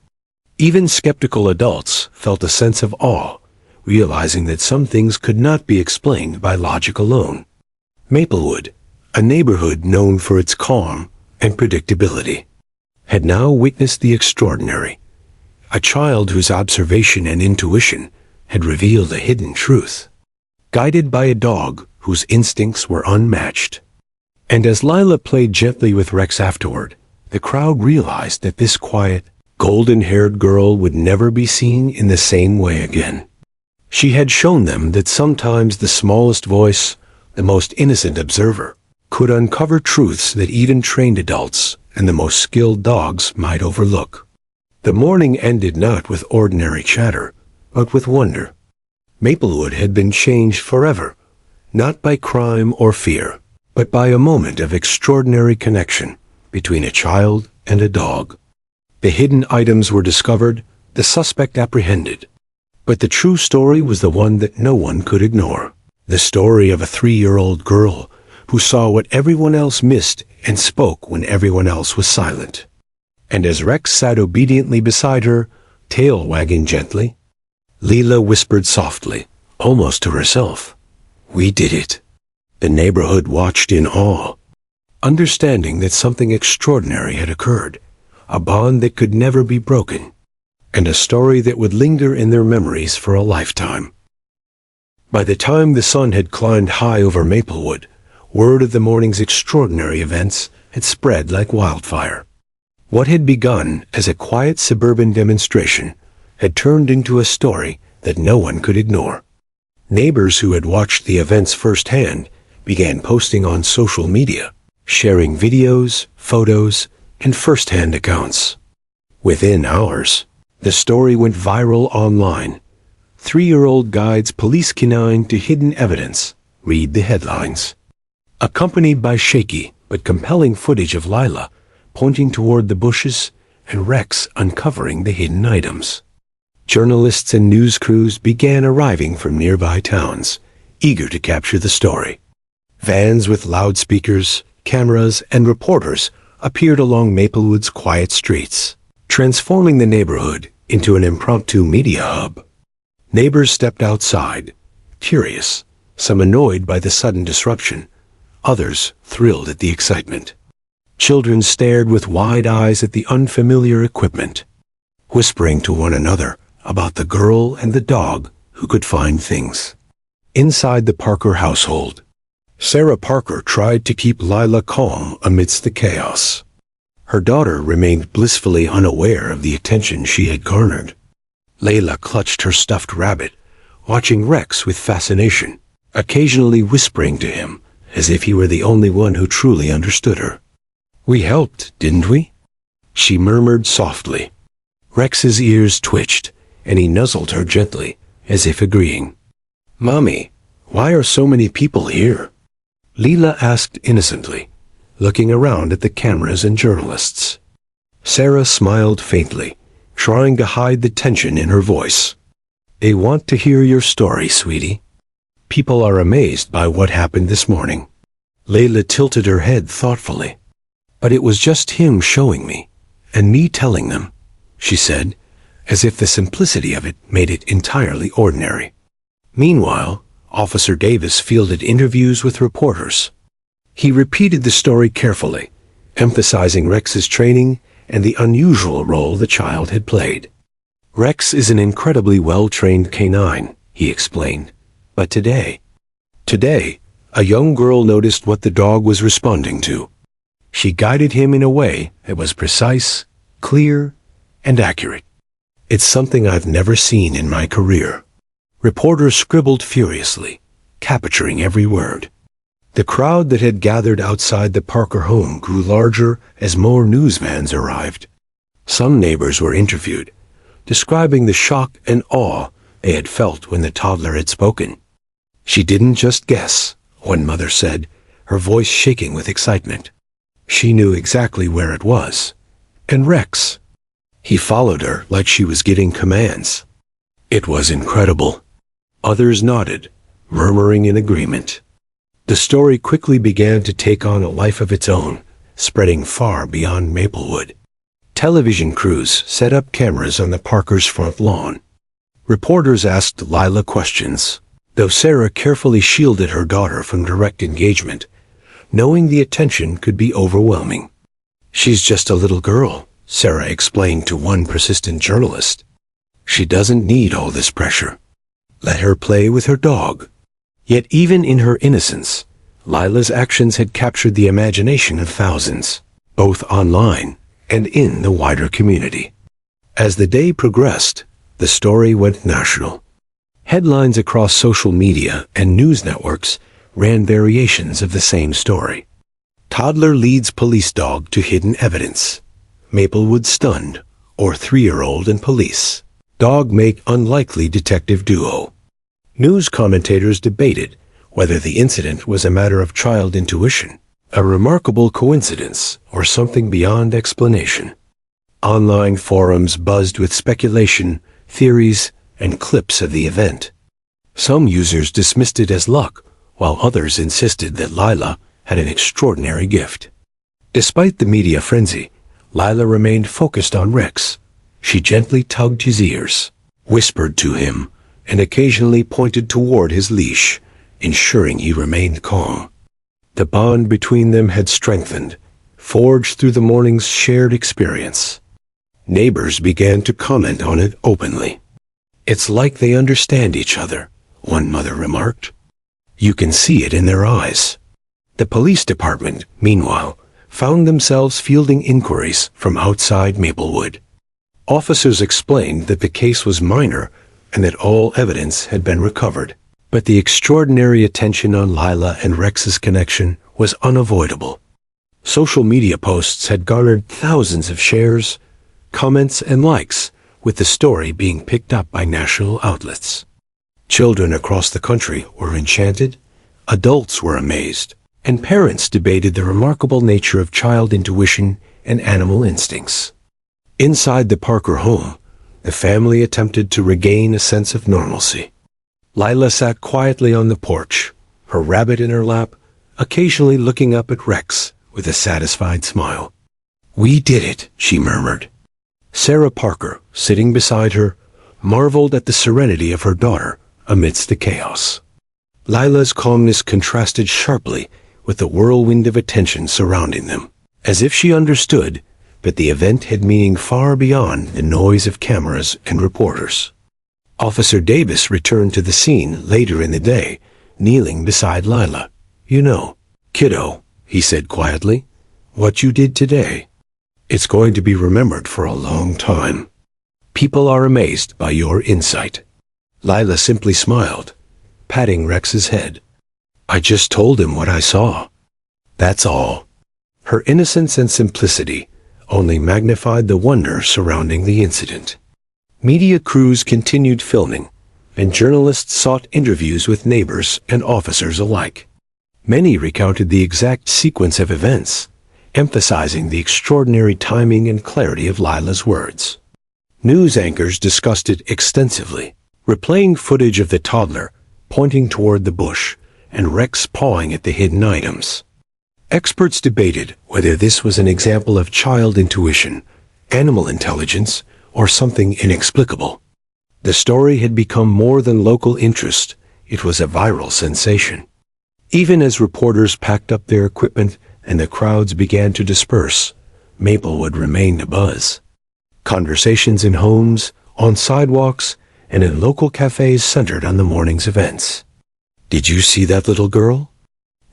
Even skeptical adults felt a sense of awe, realizing that some things could not be explained by logic alone. Maplewood, a neighborhood known for its calm and predictability, had now witnessed the extraordinary. A child whose observation and intuition had revealed a hidden truth, guided by a dog whose instincts were unmatched. And as Lila played gently with Rex afterward, the crowd realized that this quiet, golden-haired girl would never be seen in the same way again. She had shown them that sometimes the smallest voice, the most innocent observer, could uncover truths that even trained adults and the most skilled dogs might overlook. The morning ended not with ordinary chatter, but with wonder. Maplewood had been changed forever, not by crime or fear, but by a moment of extraordinary connection between a child and a dog. The hidden items were discovered, the suspect apprehended. But the true story was the one that no one could ignore. The story of a 3-year-old girl who saw what everyone else missed and spoke when everyone else was silent. And as Rex sat obediently beside her, tail wagging gently, Leela whispered softly, almost to herself, "We did it." The neighborhood watched in awe, understanding that something extraordinary had occurred, a bond that could never be broken, and a story that would linger in their memories for a lifetime. By the time the sun had climbed high over Maplewood, word of the morning's extraordinary events had spread like wildfire. What had begun as a quiet suburban demonstration had turned into a story that no one could ignore. Neighbors who had watched the events firsthand began posting on social media, sharing videos, photos, and first-hand accounts. Within hours, the story went viral online. 3-year-old guides police canine to hidden evidence, read the headlines. Accompanied by shaky but compelling footage of Lila pointing toward the bushes and Rex uncovering the hidden items. Journalists and news crews began arriving from nearby towns, eager to capture the story. Vans with loudspeakers, cameras, and reporters appeared along Maplewood's quiet streets, transforming the neighborhood into an impromptu media hub. Neighbors stepped outside, curious, some annoyed by the sudden disruption, others thrilled at the excitement. Children stared with wide eyes at the unfamiliar equipment, whispering to one another about the girl and the dog who could find things. Inside the Parker household, Sarah Parker tried to keep Lila calm amidst the chaos. Her daughter remained blissfully unaware of the attention she had garnered. Layla clutched her stuffed rabbit, watching Rex with fascination, occasionally whispering to him as if he were the only one who truly understood her. "We helped, didn't we?" she murmured softly. Rex's ears twitched, and he nuzzled her gently, as if agreeing. "Mommy, why are so many people here?" Leela asked innocently, looking around at the cameras and journalists. Sarah smiled faintly, trying to hide the tension in her voice. "They want to hear your story, sweetie. People are amazed by what happened this morning." Layla tilted her head thoughtfully. "But it was just him showing me, and me telling them," she said, as if the simplicity of it made it entirely ordinary. Meanwhile, Officer Davis fielded interviews with reporters. He repeated the story carefully, emphasizing Rex's training and the unusual role the child had played. "Rex is an incredibly well-trained canine," he explained. "But today, a young girl noticed what the dog was responding to. She guided him in a way that was precise, clear, and accurate. It's something I've never seen in my career." Reporters scribbled furiously, capturing every word. The crowd that had gathered outside the Parker home grew larger as more newsvans arrived. Some neighbors were interviewed, describing the shock and awe they had felt when the toddler had spoken. "She didn't just guess," one mother said, her voice shaking with excitement. "She knew exactly where it was. And Rex, he followed her like she was giving commands. It was incredible." Others nodded, murmuring in agreement. The story quickly began to take on a life of its own, spreading far beyond Maplewood. Television crews set up cameras on the Parkers' front lawn. Reporters asked Lila questions, though Sarah carefully shielded her daughter from direct engagement, knowing the attention could be overwhelming. "She's just a little girl," Sarah explained to one persistent journalist. "She doesn't need all this pressure. Let her play with her dog." Yet even in her innocence, Lila's actions had captured the imagination of thousands, both online and in the wider community. As the day progressed, the story went national. Headlines across social media and news networks ran variations of the same story. "Toddler leads police dog to hidden evidence. Maplewood stunned," or 3-year-old and police. "Dog make unlikely detective duo." News commentators debated whether the incident was a matter of child intuition, a remarkable coincidence, or something beyond explanation. Online forums buzzed with speculation, theories, and clips of the event. Some users dismissed it as luck, while others insisted that Lila had an extraordinary gift. Despite the media frenzy, Lila remained focused on Rex. She gently tugged his ears, whispered to him, and occasionally pointed toward his leash, ensuring he remained calm. The bond between them had strengthened, forged through the morning's shared experience. Neighbors began to comment on it openly. "It's like they understand each other," one mother remarked. "You can see it in their eyes." The police department, meanwhile, found themselves fielding inquiries from outside Maplewood. Officers explained that the case was minor and that all evidence had been recovered. But the extraordinary attention on Lila and Rex's connection was unavoidable. Social media posts had garnered thousands of shares, comments, and likes, with the story being picked up by national outlets. Children across the country were enchanted, adults were amazed, and parents debated the remarkable nature of child intuition and animal instincts. Inside the Parker home, the family attempted to regain a sense of normalcy. Lila sat quietly on the porch, her rabbit in her lap, occasionally looking up at Rex with a satisfied smile. "We did it," she murmured. Sarah Parker, sitting beside her, marveled at the serenity of her daughter amidst the chaos. Lila's calmness contrasted sharply with the whirlwind of attention surrounding them, as if she understood that the event had meaning far beyond the noise of cameras and reporters. Officer Davis returned to the scene later in the day, kneeling beside Lila. "You know, kiddo," he said quietly, "what you did today. It's going to be remembered for a long time. People are amazed by your insight." Lila simply smiled, patting Rex's head. "I just told him what I saw. That's all." Her innocence and simplicity only magnified the wonder surrounding the incident. Media crews continued filming, and journalists sought interviews with neighbors and officers alike. Many recounted the exact sequence of events, emphasizing the extraordinary timing and clarity of Lila's words. News anchors discussed it extensively, replaying footage of the toddler pointing toward the bush and Rex pawing at the hidden items. Experts debated whether this was an example of child intuition, animal intelligence, or something inexplicable. The story had become more than local interest, it was a viral sensation. Even as reporters packed up their equipment and the crowds began to disperse, Maplewood remained abuzz. Conversations in homes, on sidewalks, and in local cafes centered on the morning's events. "Did you see that little girl?"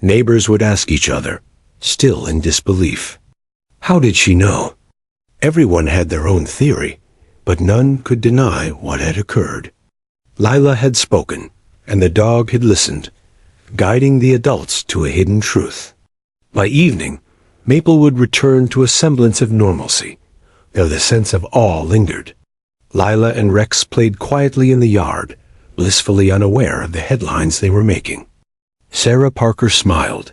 Neighbors would ask each other, still in disbelief. "How did she know?" Everyone had their own theory, but none could deny what had occurred. Lila had spoken, and the dog had listened, guiding the adults to a hidden truth. By evening, Maplewood returned to a semblance of normalcy, though the sense of awe lingered. Lila and Rex played quietly in the yard, blissfully unaware of the headlines they were making. Sarah Parker smiled,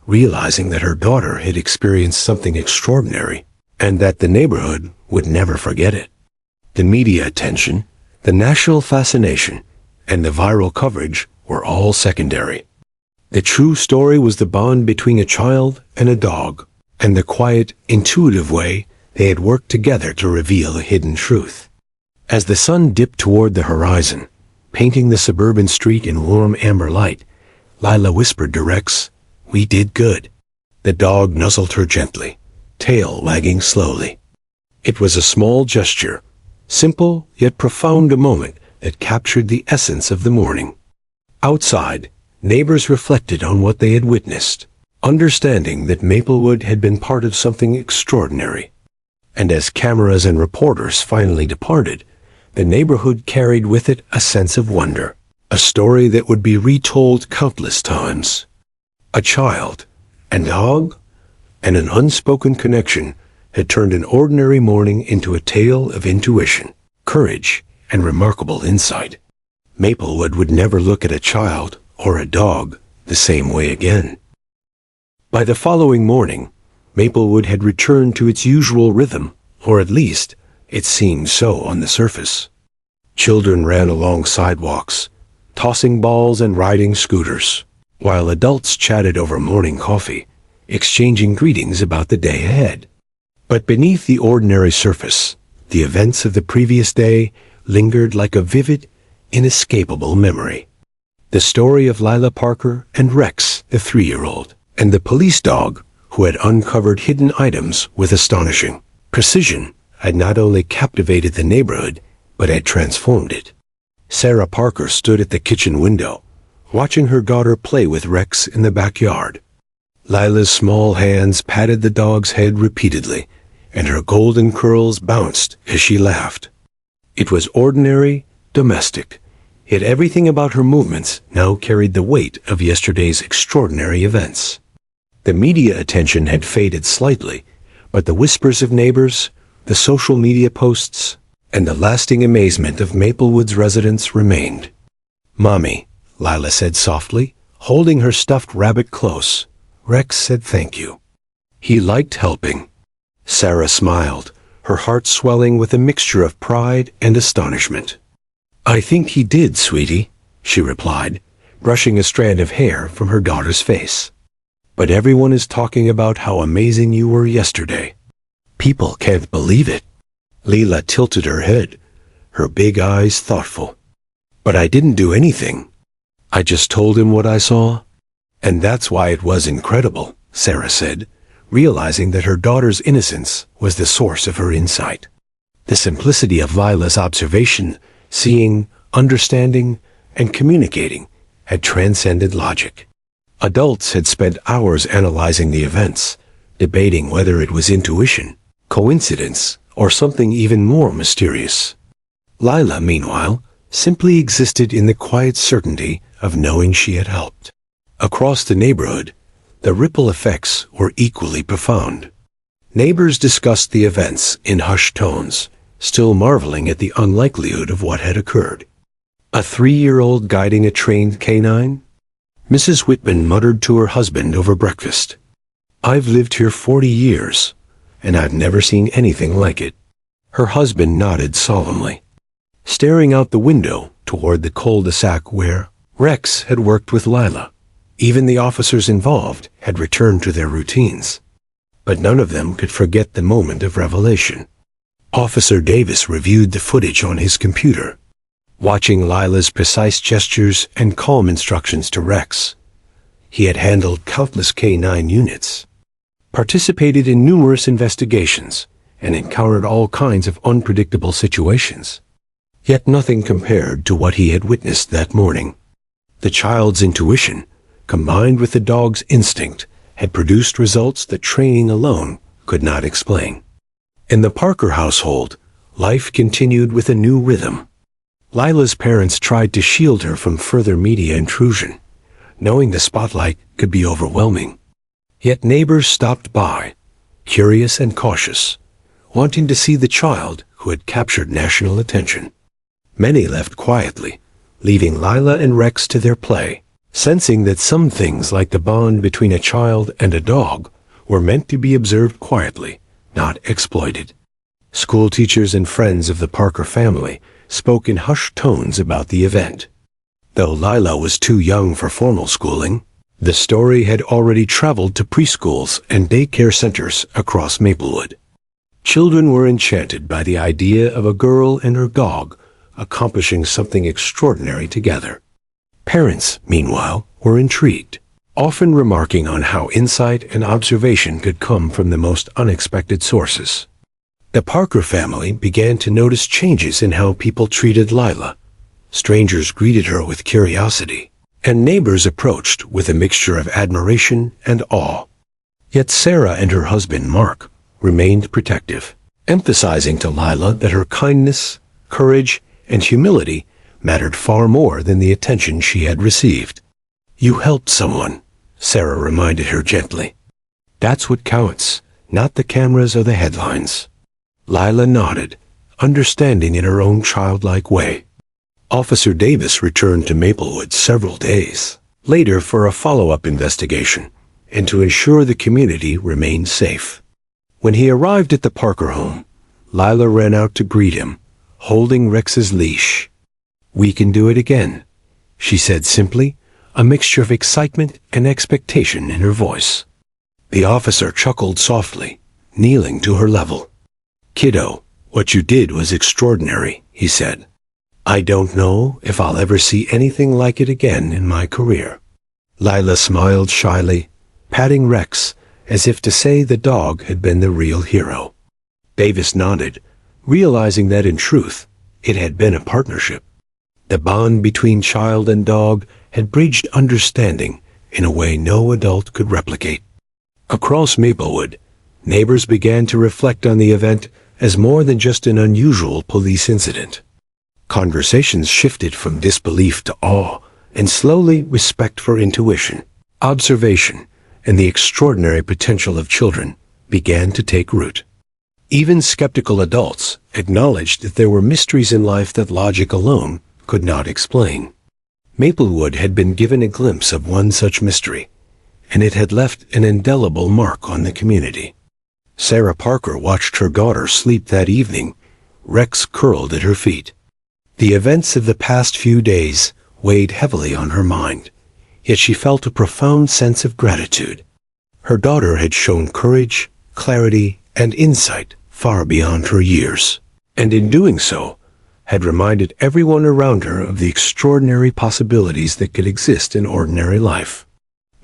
realizing that her daughter had experienced something extraordinary, and that the neighborhood would never forget it. The media attention, the national fascination, and the viral coverage were all secondary. The true story was the bond between a child and a dog, and the quiet, intuitive way they had worked together to reveal a hidden truth. As the sun dipped toward the horizon, painting the suburban street in warm amber light, Lila whispered to Rex, "We did good." The dog nuzzled her gently, tail wagging slowly. It was a small gesture, simple yet profound, a moment that captured the essence of the morning. Outside, neighbors reflected on what they had witnessed, understanding that Maplewood had been part of something extraordinary. And as cameras and reporters finally departed, the neighborhood carried with it a sense of wonder, a story that would be retold countless times. A child, and dog, and an unspoken connection had turned an ordinary morning into a tale of intuition, courage, and remarkable insight. Maplewood would never look at a child or a dog the same way again. By the following morning, Maplewood had returned to its usual rhythm, or at least it seemed so on the surface. Children ran along sidewalks, tossing balls and riding scooters. while adults chatted over morning coffee, exchanging greetings about the day ahead. But beneath the ordinary surface, the events of the previous day lingered like a vivid, inescapable memory. The story of Lila Parker and Rex, the 3-year-old, and the police dog who had uncovered hidden items with astonishing precision had not only captivated the neighborhood, but had transformed it. Sarah Parker stood at the kitchen window, watching her daughter play with Rex in the backyard. Lila's small hands patted the dog's head repeatedly, and her golden curls bounced as she laughed. It was ordinary, domestic, yet everything about her movements now carried the weight of yesterday's extraordinary events. The media attention had faded slightly, but the whispers of neighbors, the social media posts, and the lasting amazement of Maplewood's residents remained. "Mommy," Lila said softly, holding her stuffed rabbit close. Rex said thank you. He liked helping. Sarah smiled, her heart swelling with a mixture of pride and astonishment. "I think he did, sweetie," she replied, brushing a strand of hair from her daughter's face. "But everyone is talking about how amazing you were yesterday. People can't believe it." Lila tilted her head, her big eyes thoughtful. "But I didn't do anything. I just told him what I saw. And that's why it was incredible," Sarah said, realizing that her daughter's innocence was the source of her insight. The simplicity of Lila's observation, seeing, understanding, and communicating had transcended logic. Adults had spent hours analyzing the events, debating whether it was intuition, coincidence, or something even more mysterious. Lila, meanwhile, simply existed in the quiet certainty of knowing she had helped. Across the neighborhood, the ripple effects were equally profound. Neighbors discussed the events in hushed tones, still marveling at the unlikelihood of what had occurred. A 3-year-old guiding a trained canine? Mrs. Whitman muttered to her husband over breakfast. "I've lived here 40 years, and I've never seen anything like it." Her husband nodded solemnly, staring out the window toward the cul-de-sac where Rex had worked with Lila. Even the officers involved had returned to their routines, but none of them could forget the moment of revelation. Officer Davis reviewed the footage on his computer, watching Lila's precise gestures and calm instructions to Rex. He had handled countless K-9 units, participated in numerous investigations, and encountered all kinds of unpredictable situations. Yet nothing compared to what he had witnessed that morning. The child's intuition, combined with the dog's instinct, had produced results that training alone could not explain. In the Parker household, life continued with a new rhythm. Lila's parents tried to shield her from further media intrusion, knowing the spotlight could be overwhelming. Yet neighbors stopped by, curious and cautious, wanting to see the child who had captured national attention. Many left quietly, leaving Lila and Rex to their play, sensing that some things like the bond between a child and a dog were meant to be observed quietly, not exploited. School teachers and friends of the Parker family spoke in hushed tones about the event. Though Lila was too young for formal schooling, the story had already traveled to preschools and daycare centers across Maplewood. Children were enchanted by the idea of a girl and her dog accomplishing something extraordinary together. Parents, meanwhile, were intrigued, often remarking on how insight and observation could come from the most unexpected sources. The Parker family began to notice changes in how people treated Lila. Strangers greeted her with curiosity, and neighbors approached with a mixture of admiration and awe. Yet Sarah and her husband, Mark, remained protective, emphasizing to Lila that her kindness, courage, and humility mattered far more than the attention she had received. "You helped someone," Sarah reminded her gently. "That's what counts, not the cameras or the headlines." Lila nodded, understanding in her own childlike way. Officer Davis returned to Maplewood several days later for a follow-up investigation and to ensure the community remained safe. When he arrived at the Parker home, Lila ran out to greet him, holding Rex's leash. "We can do it again," she said simply, a mixture of excitement and expectation in her voice. The officer chuckled softly, kneeling to her level. "Kiddo, what you did was extraordinary," he said. "I don't know if I'll ever see anything like it again in my career." Lila smiled shyly, patting Rex as if to say the dog had been the real hero. Davis nodded, realizing that in truth, it had been a partnership. The bond between child and dog had bridged understanding in a way no adult could replicate. Across Maplewood, neighbors began to reflect on the event as more than just an unusual police incident. Conversations shifted from disbelief to awe, and slowly respect for intuition, observation, and the extraordinary potential of children began to take root. Even skeptical adults acknowledged that there were mysteries in life that logic alone could not explain. Maplewood had been given a glimpse of one such mystery, and it had left an indelible mark on the community. Sarah Parker watched her daughter sleep that evening, Rex curled at her feet. The events of the past few days weighed heavily on her mind, yet she felt a profound sense of gratitude. Her daughter had shown courage, clarity, and insight far beyond her years, and in doing so, had reminded everyone around her of the extraordinary possibilities that could exist in ordinary life.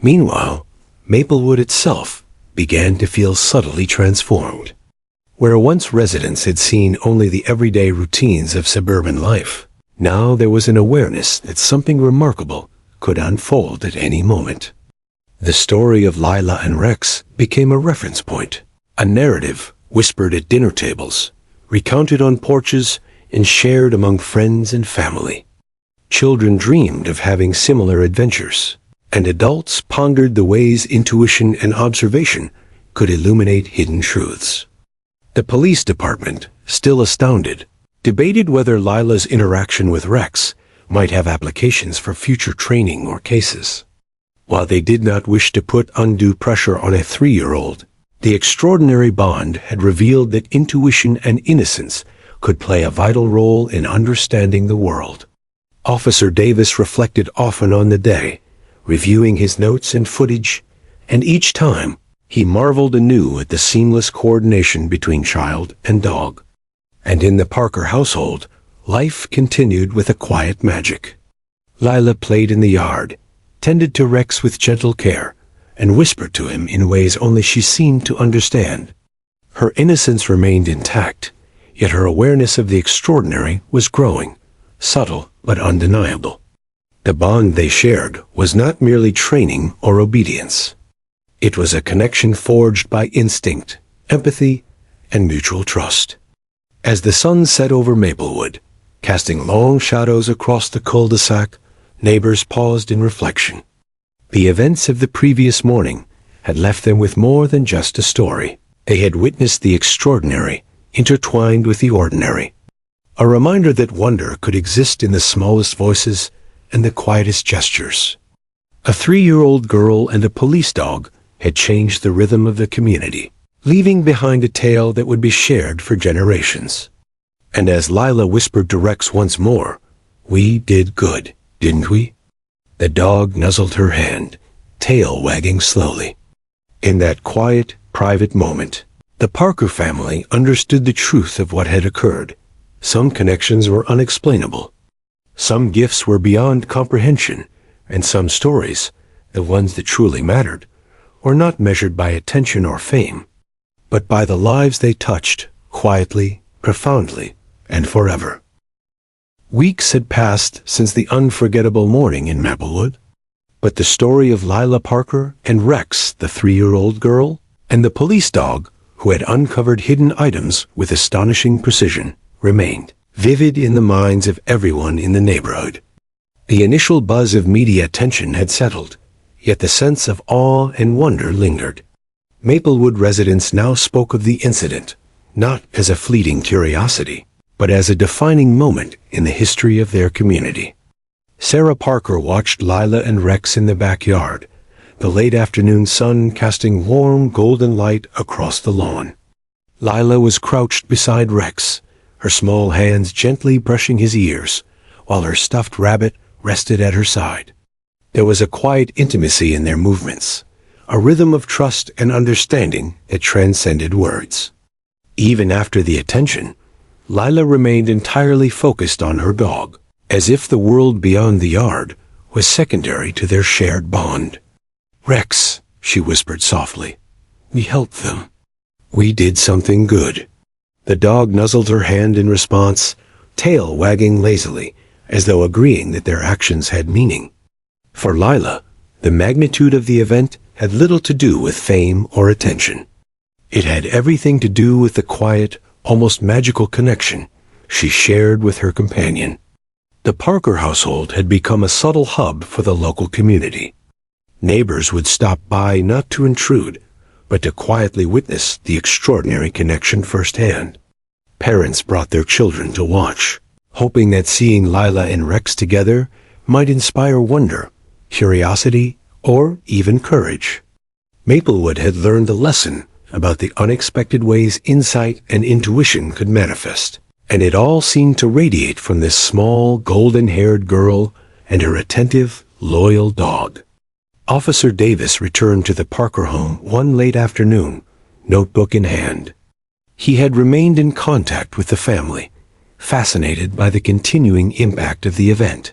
Meanwhile, Maplewood itself began to feel subtly transformed. Where once residents had seen only the everyday routines of suburban life, now there was an awareness that something remarkable could unfold at any moment. The story of Lila and Rex became a reference point, a narrative whispered at dinner tables, recounted on porches, and shared among friends and family. Children dreamed of having similar adventures, and adults pondered the ways intuition and observation could illuminate hidden truths. The police department, still astounded, debated whether Lila's interaction with Rex might have applications for future training or cases. While they did not wish to put undue pressure on a 3-year-old, the extraordinary bond had revealed that intuition and innocence could play a vital role in understanding the world. Officer Davis reflected often on the day, reviewing his notes and footage, and each time he marveled anew at the seamless coordination between child and dog. And in the Parker household, life continued with a quiet magic. Lila played in the yard, tended to Rex with gentle care, and whispered to him in ways only she seemed to understand. Her innocence remained intact, yet her awareness of the extraordinary was growing, subtle but undeniable. The bond they shared was not merely training or obedience. It was a connection forged by instinct, empathy, and mutual trust. As the sun set over Maplewood, casting long shadows across the cul-de-sac, neighbors paused in reflection. The events of the previous morning had left them with more than just a story. They had witnessed the extraordinary, intertwined with the ordinary. A reminder that wonder could exist in the smallest voices and the quietest gestures. A 3-year-old girl and a police dog had changed the rhythm of the community, leaving behind a tale that would be shared for generations. And as Lila whispered to Rex once more, "We did good, didn't we?" The dog nuzzled her hand, tail wagging slowly. In that quiet, private moment, the Parker family understood the truth of what had occurred. Some connections were unexplainable. Some gifts were beyond comprehension, and some stories, the ones that truly mattered, were not measured by attention or fame, but by the lives they touched, quietly, profoundly, and forever. Weeks had passed since the unforgettable morning in Maplewood, but the story of Lila Parker and Rex, the 3-year-old girl, and the police dog who had uncovered hidden items with astonishing precision, remained vivid in the minds of everyone in the neighborhood. The initial buzz of media attention had settled, yet the sense of awe and wonder lingered. Maplewood residents now spoke of the incident, not as a fleeting curiosity, but as a defining moment in the history of their community. Sarah Parker watched Lila and Rex in the backyard, the late afternoon sun casting warm golden light across the lawn. Lila was crouched beside Rex, her small hands gently brushing his ears, while her stuffed rabbit rested at her side. There was a quiet intimacy in their movements, a rhythm of trust and understanding that transcended words. Even after the attention, Lila remained entirely focused on her dog, as if the world beyond the yard was secondary to their shared bond. "Rex," she whispered softly, "we helped them. We did something good." The dog nuzzled her hand in response, tail wagging lazily, as though agreeing that their actions had meaning. For Lila, the magnitude of the event had little to do with fame or attention. It had everything to do with the quiet, almost magical connection she shared with her companion. The Parker household had become a subtle hub for the local community. Neighbors would stop by not to intrude, but to quietly witness the extraordinary connection firsthand. Parents brought their children to watch, hoping that seeing Lila and Rex together might inspire wonder, curiosity, or even courage. Maplewood had learned a lesson about the unexpected ways insight and intuition could manifest, and it all seemed to radiate from this small, golden-haired girl and her attentive, loyal dog. Officer Davis returned to the Parker home one late afternoon, notebook in hand. He had remained in contact with the family, fascinated by the continuing impact of the event.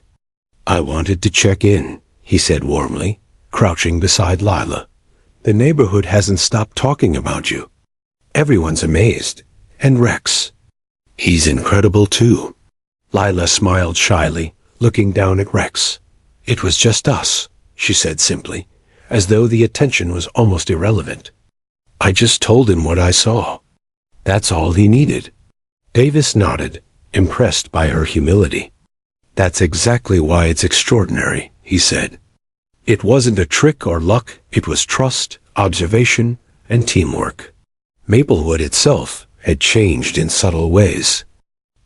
"I wanted to check in," he said warmly, crouching beside Lila. "The neighborhood hasn't stopped talking about you. Everyone's amazed. And Rex. He's incredible too." Lila smiled shyly, looking down at Rex. "It was just us," she said simply, as though the attention was almost irrelevant. "I just told him what I saw. That's all he needed." Davis nodded, impressed by her humility. "That's exactly why it's extraordinary," he said. "It wasn't a trick or luck, it was trust, observation, and teamwork." Maplewood itself had changed in subtle ways.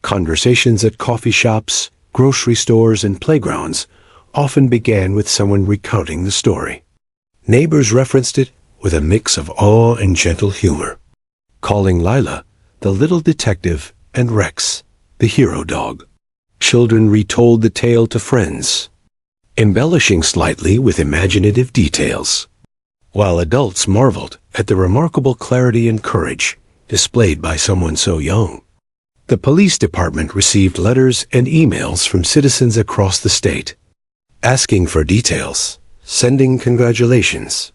Conversations at coffee shops, grocery stores, and playgrounds often began with someone recounting the story. Neighbors referenced it with a mix of awe and gentle humor, calling Lila the little detective and Rex the hero dog. Children retold the tale to friends, embellishing slightly with imaginative details, while adults marveled at the remarkable clarity and courage displayed by someone so young. The police department received letters and emails from citizens across the state, asking for details, sending congratulations,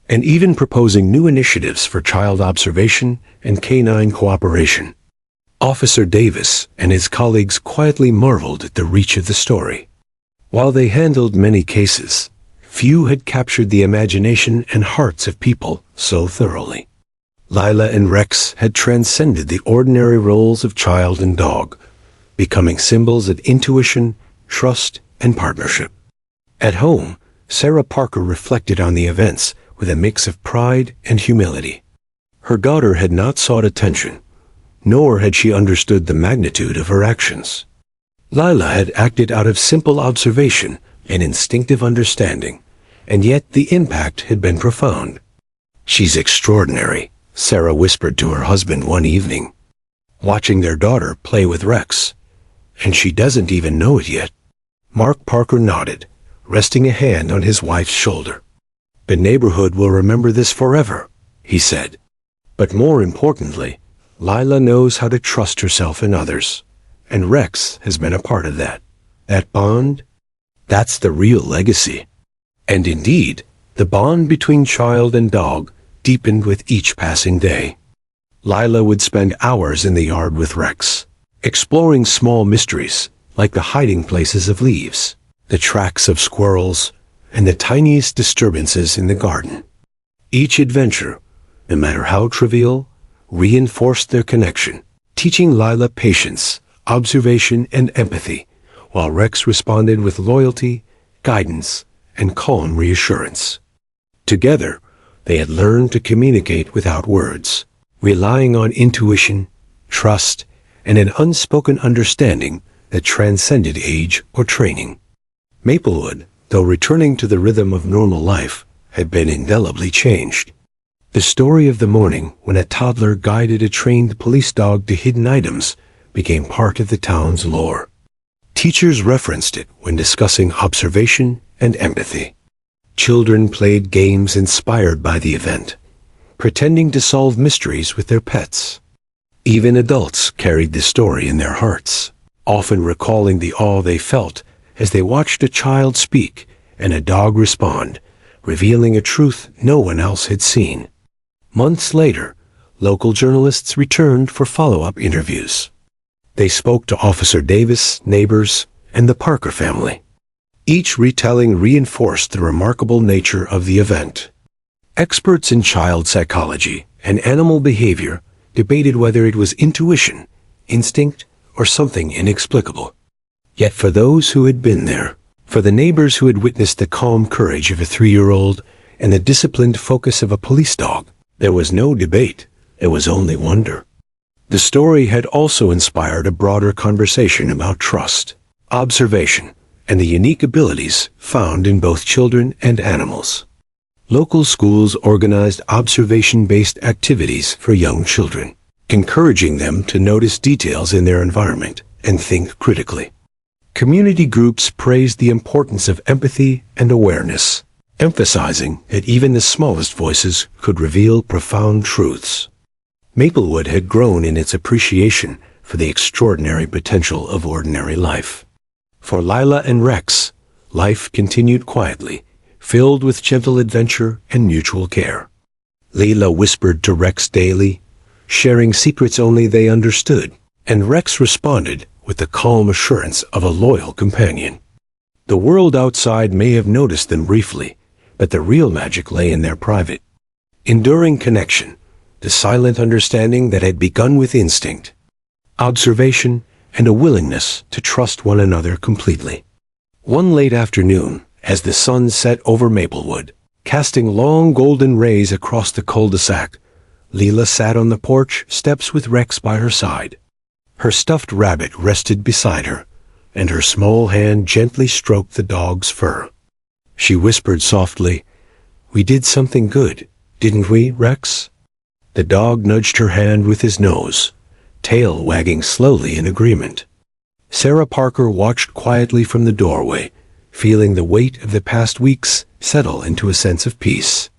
and even proposing new initiatives for child observation and canine cooperation. Officer Davis and his colleagues quietly marveled at the reach of the story. While they handled many cases, few had captured the imagination and hearts of people so thoroughly. Lila and Rex had transcended the ordinary roles of child and dog, becoming symbols of intuition, trust, and partnership. At home, Sarah Parker reflected on the events with a mix of pride and humility. Her daughter had not sought attention, nor had she understood the magnitude of her actions. Lila had acted out of simple observation and instinctive understanding, and yet the impact had been profound. "She's extraordinary," Sarah whispered to her husband one evening, watching their daughter play with Rex. "And she doesn't even know it yet." Mark Parker nodded, resting a hand on his wife's shoulder. "The neighborhood will remember this forever," he said. "But more importantly, Lila knows how to trust herself and others, and Rex has been a part of that. That bond, that's the real legacy." And indeed, the bond between child and dog deepened with each passing day. Lila would spend hours in the yard with Rex, exploring small mysteries like the hiding places of leaves, the tracks of squirrels, and the tiniest disturbances in the garden. Each adventure, no matter how trivial, reinforced their connection, teaching Lila patience, observation, and empathy, while Rex responded with loyalty, guidance, and calm reassurance. Together, they had learned to communicate without words, relying on intuition, trust, and an unspoken understanding that transcended age or training. Maplewood, though returning to the rhythm of normal life, had been indelibly changed. The story of the morning when a toddler guided a trained police dog to hidden items became part of the town's lore. Teachers referenced it when discussing observation and empathy. Children played games inspired by the event, pretending to solve mysteries with their pets. Even adults carried the story in their hearts, often recalling the awe they felt as they watched a child speak and a dog respond, revealing a truth no one else had seen. Months later, local journalists returned for follow-up interviews. They spoke to Officer Davis, neighbors, and the Parker family. Each retelling reinforced the remarkable nature of the event. Experts in child psychology and animal behavior debated whether it was intuition, instinct, or something inexplicable. Yet for those who had been there, for the neighbors who had witnessed the calm courage of a 3-year-old and the disciplined focus of a police dog, there was no debate. There was only wonder. The story had also inspired a broader conversation about trust, observation, and the unique abilities found in both children and animals. Local schools organized observation-based activities for young children, encouraging them to notice details in their environment and think critically. Community groups praised the importance of empathy and awareness, emphasizing that even the smallest voices could reveal profound truths. Maplewood had grown in its appreciation for the extraordinary potential of ordinary life. For Lila and Rex, life continued quietly, filled with gentle adventure and mutual care. Lila whispered to Rex daily, sharing secrets only they understood, and Rex responded with the calm assurance of a loyal companion. The world outside may have noticed them briefly, but the real magic lay in their private, enduring connection, the silent understanding that had begun with instinct, observation, and a willingness to trust one another completely. One late afternoon, as the sun set over Maplewood, casting long golden rays across the cul-de-sac, Lila sat on the porch steps with Rex by her side. Her stuffed rabbit rested beside her, and her small hand gently stroked the dog's fur. She whispered softly, "We did something good, didn't we, Rex?" The dog nudged her hand with his nose, tail wagging slowly in agreement. Sarah Parker watched quietly from the doorway, feeling the weight of the past weeks settle into a sense of peace.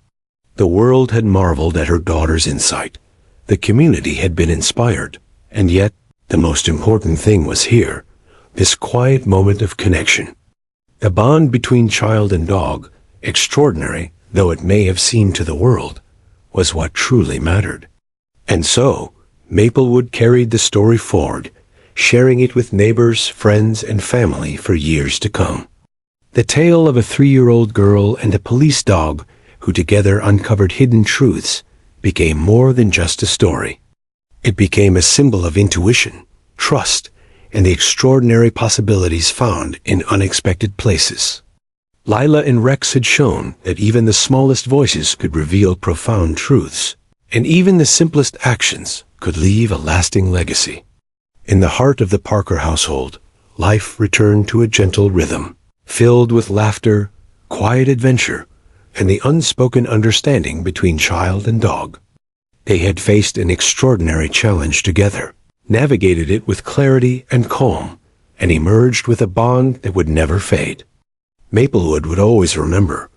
The world had marveled at her daughter's insight. The community had been inspired, and yet the most important thing was here, this quiet moment of connection. The bond between child and dog, extraordinary though it may have seemed to the world, was what truly mattered. And so, Maplewood carried the story forward, sharing it with neighbors, friends, and family for years to come. The tale of a 3-year-old girl and a police dog who together uncovered hidden truths became more than just a story. It became a symbol of intuition, trust, and the extraordinary possibilities found in unexpected places. Lila and Rex had shown that even the smallest voices could reveal profound truths, and even the simplest actions could leave a lasting legacy. In the heart of the Parker household, life returned to a gentle rhythm, filled with laughter, quiet adventure, and the unspoken understanding between child and dog. They had faced an extraordinary challenge together, navigated it with clarity and calm, and emerged with a bond that would never fade. Maplewood would always remember.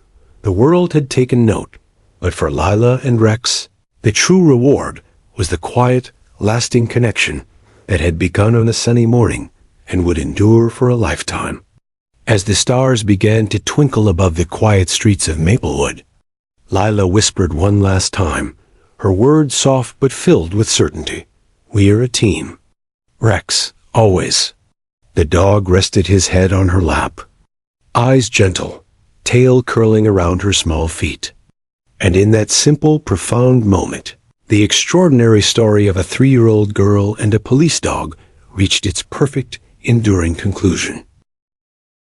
The world had taken note, but for Lila and Rex, the true reward was the quiet, lasting connection that had begun on a sunny morning and would endure for a lifetime. As the stars began to twinkle above the quiet streets of Maplewood, Lila whispered one last time, her words soft but filled with certainty, "We're a team." Rex, always. The dog rested his head on her lap, eyes gentle, tail curling around her small feet. And in that simple, profound moment, the extraordinary story of a 3-year-old girl and a police dog reached its perfect, enduring conclusion.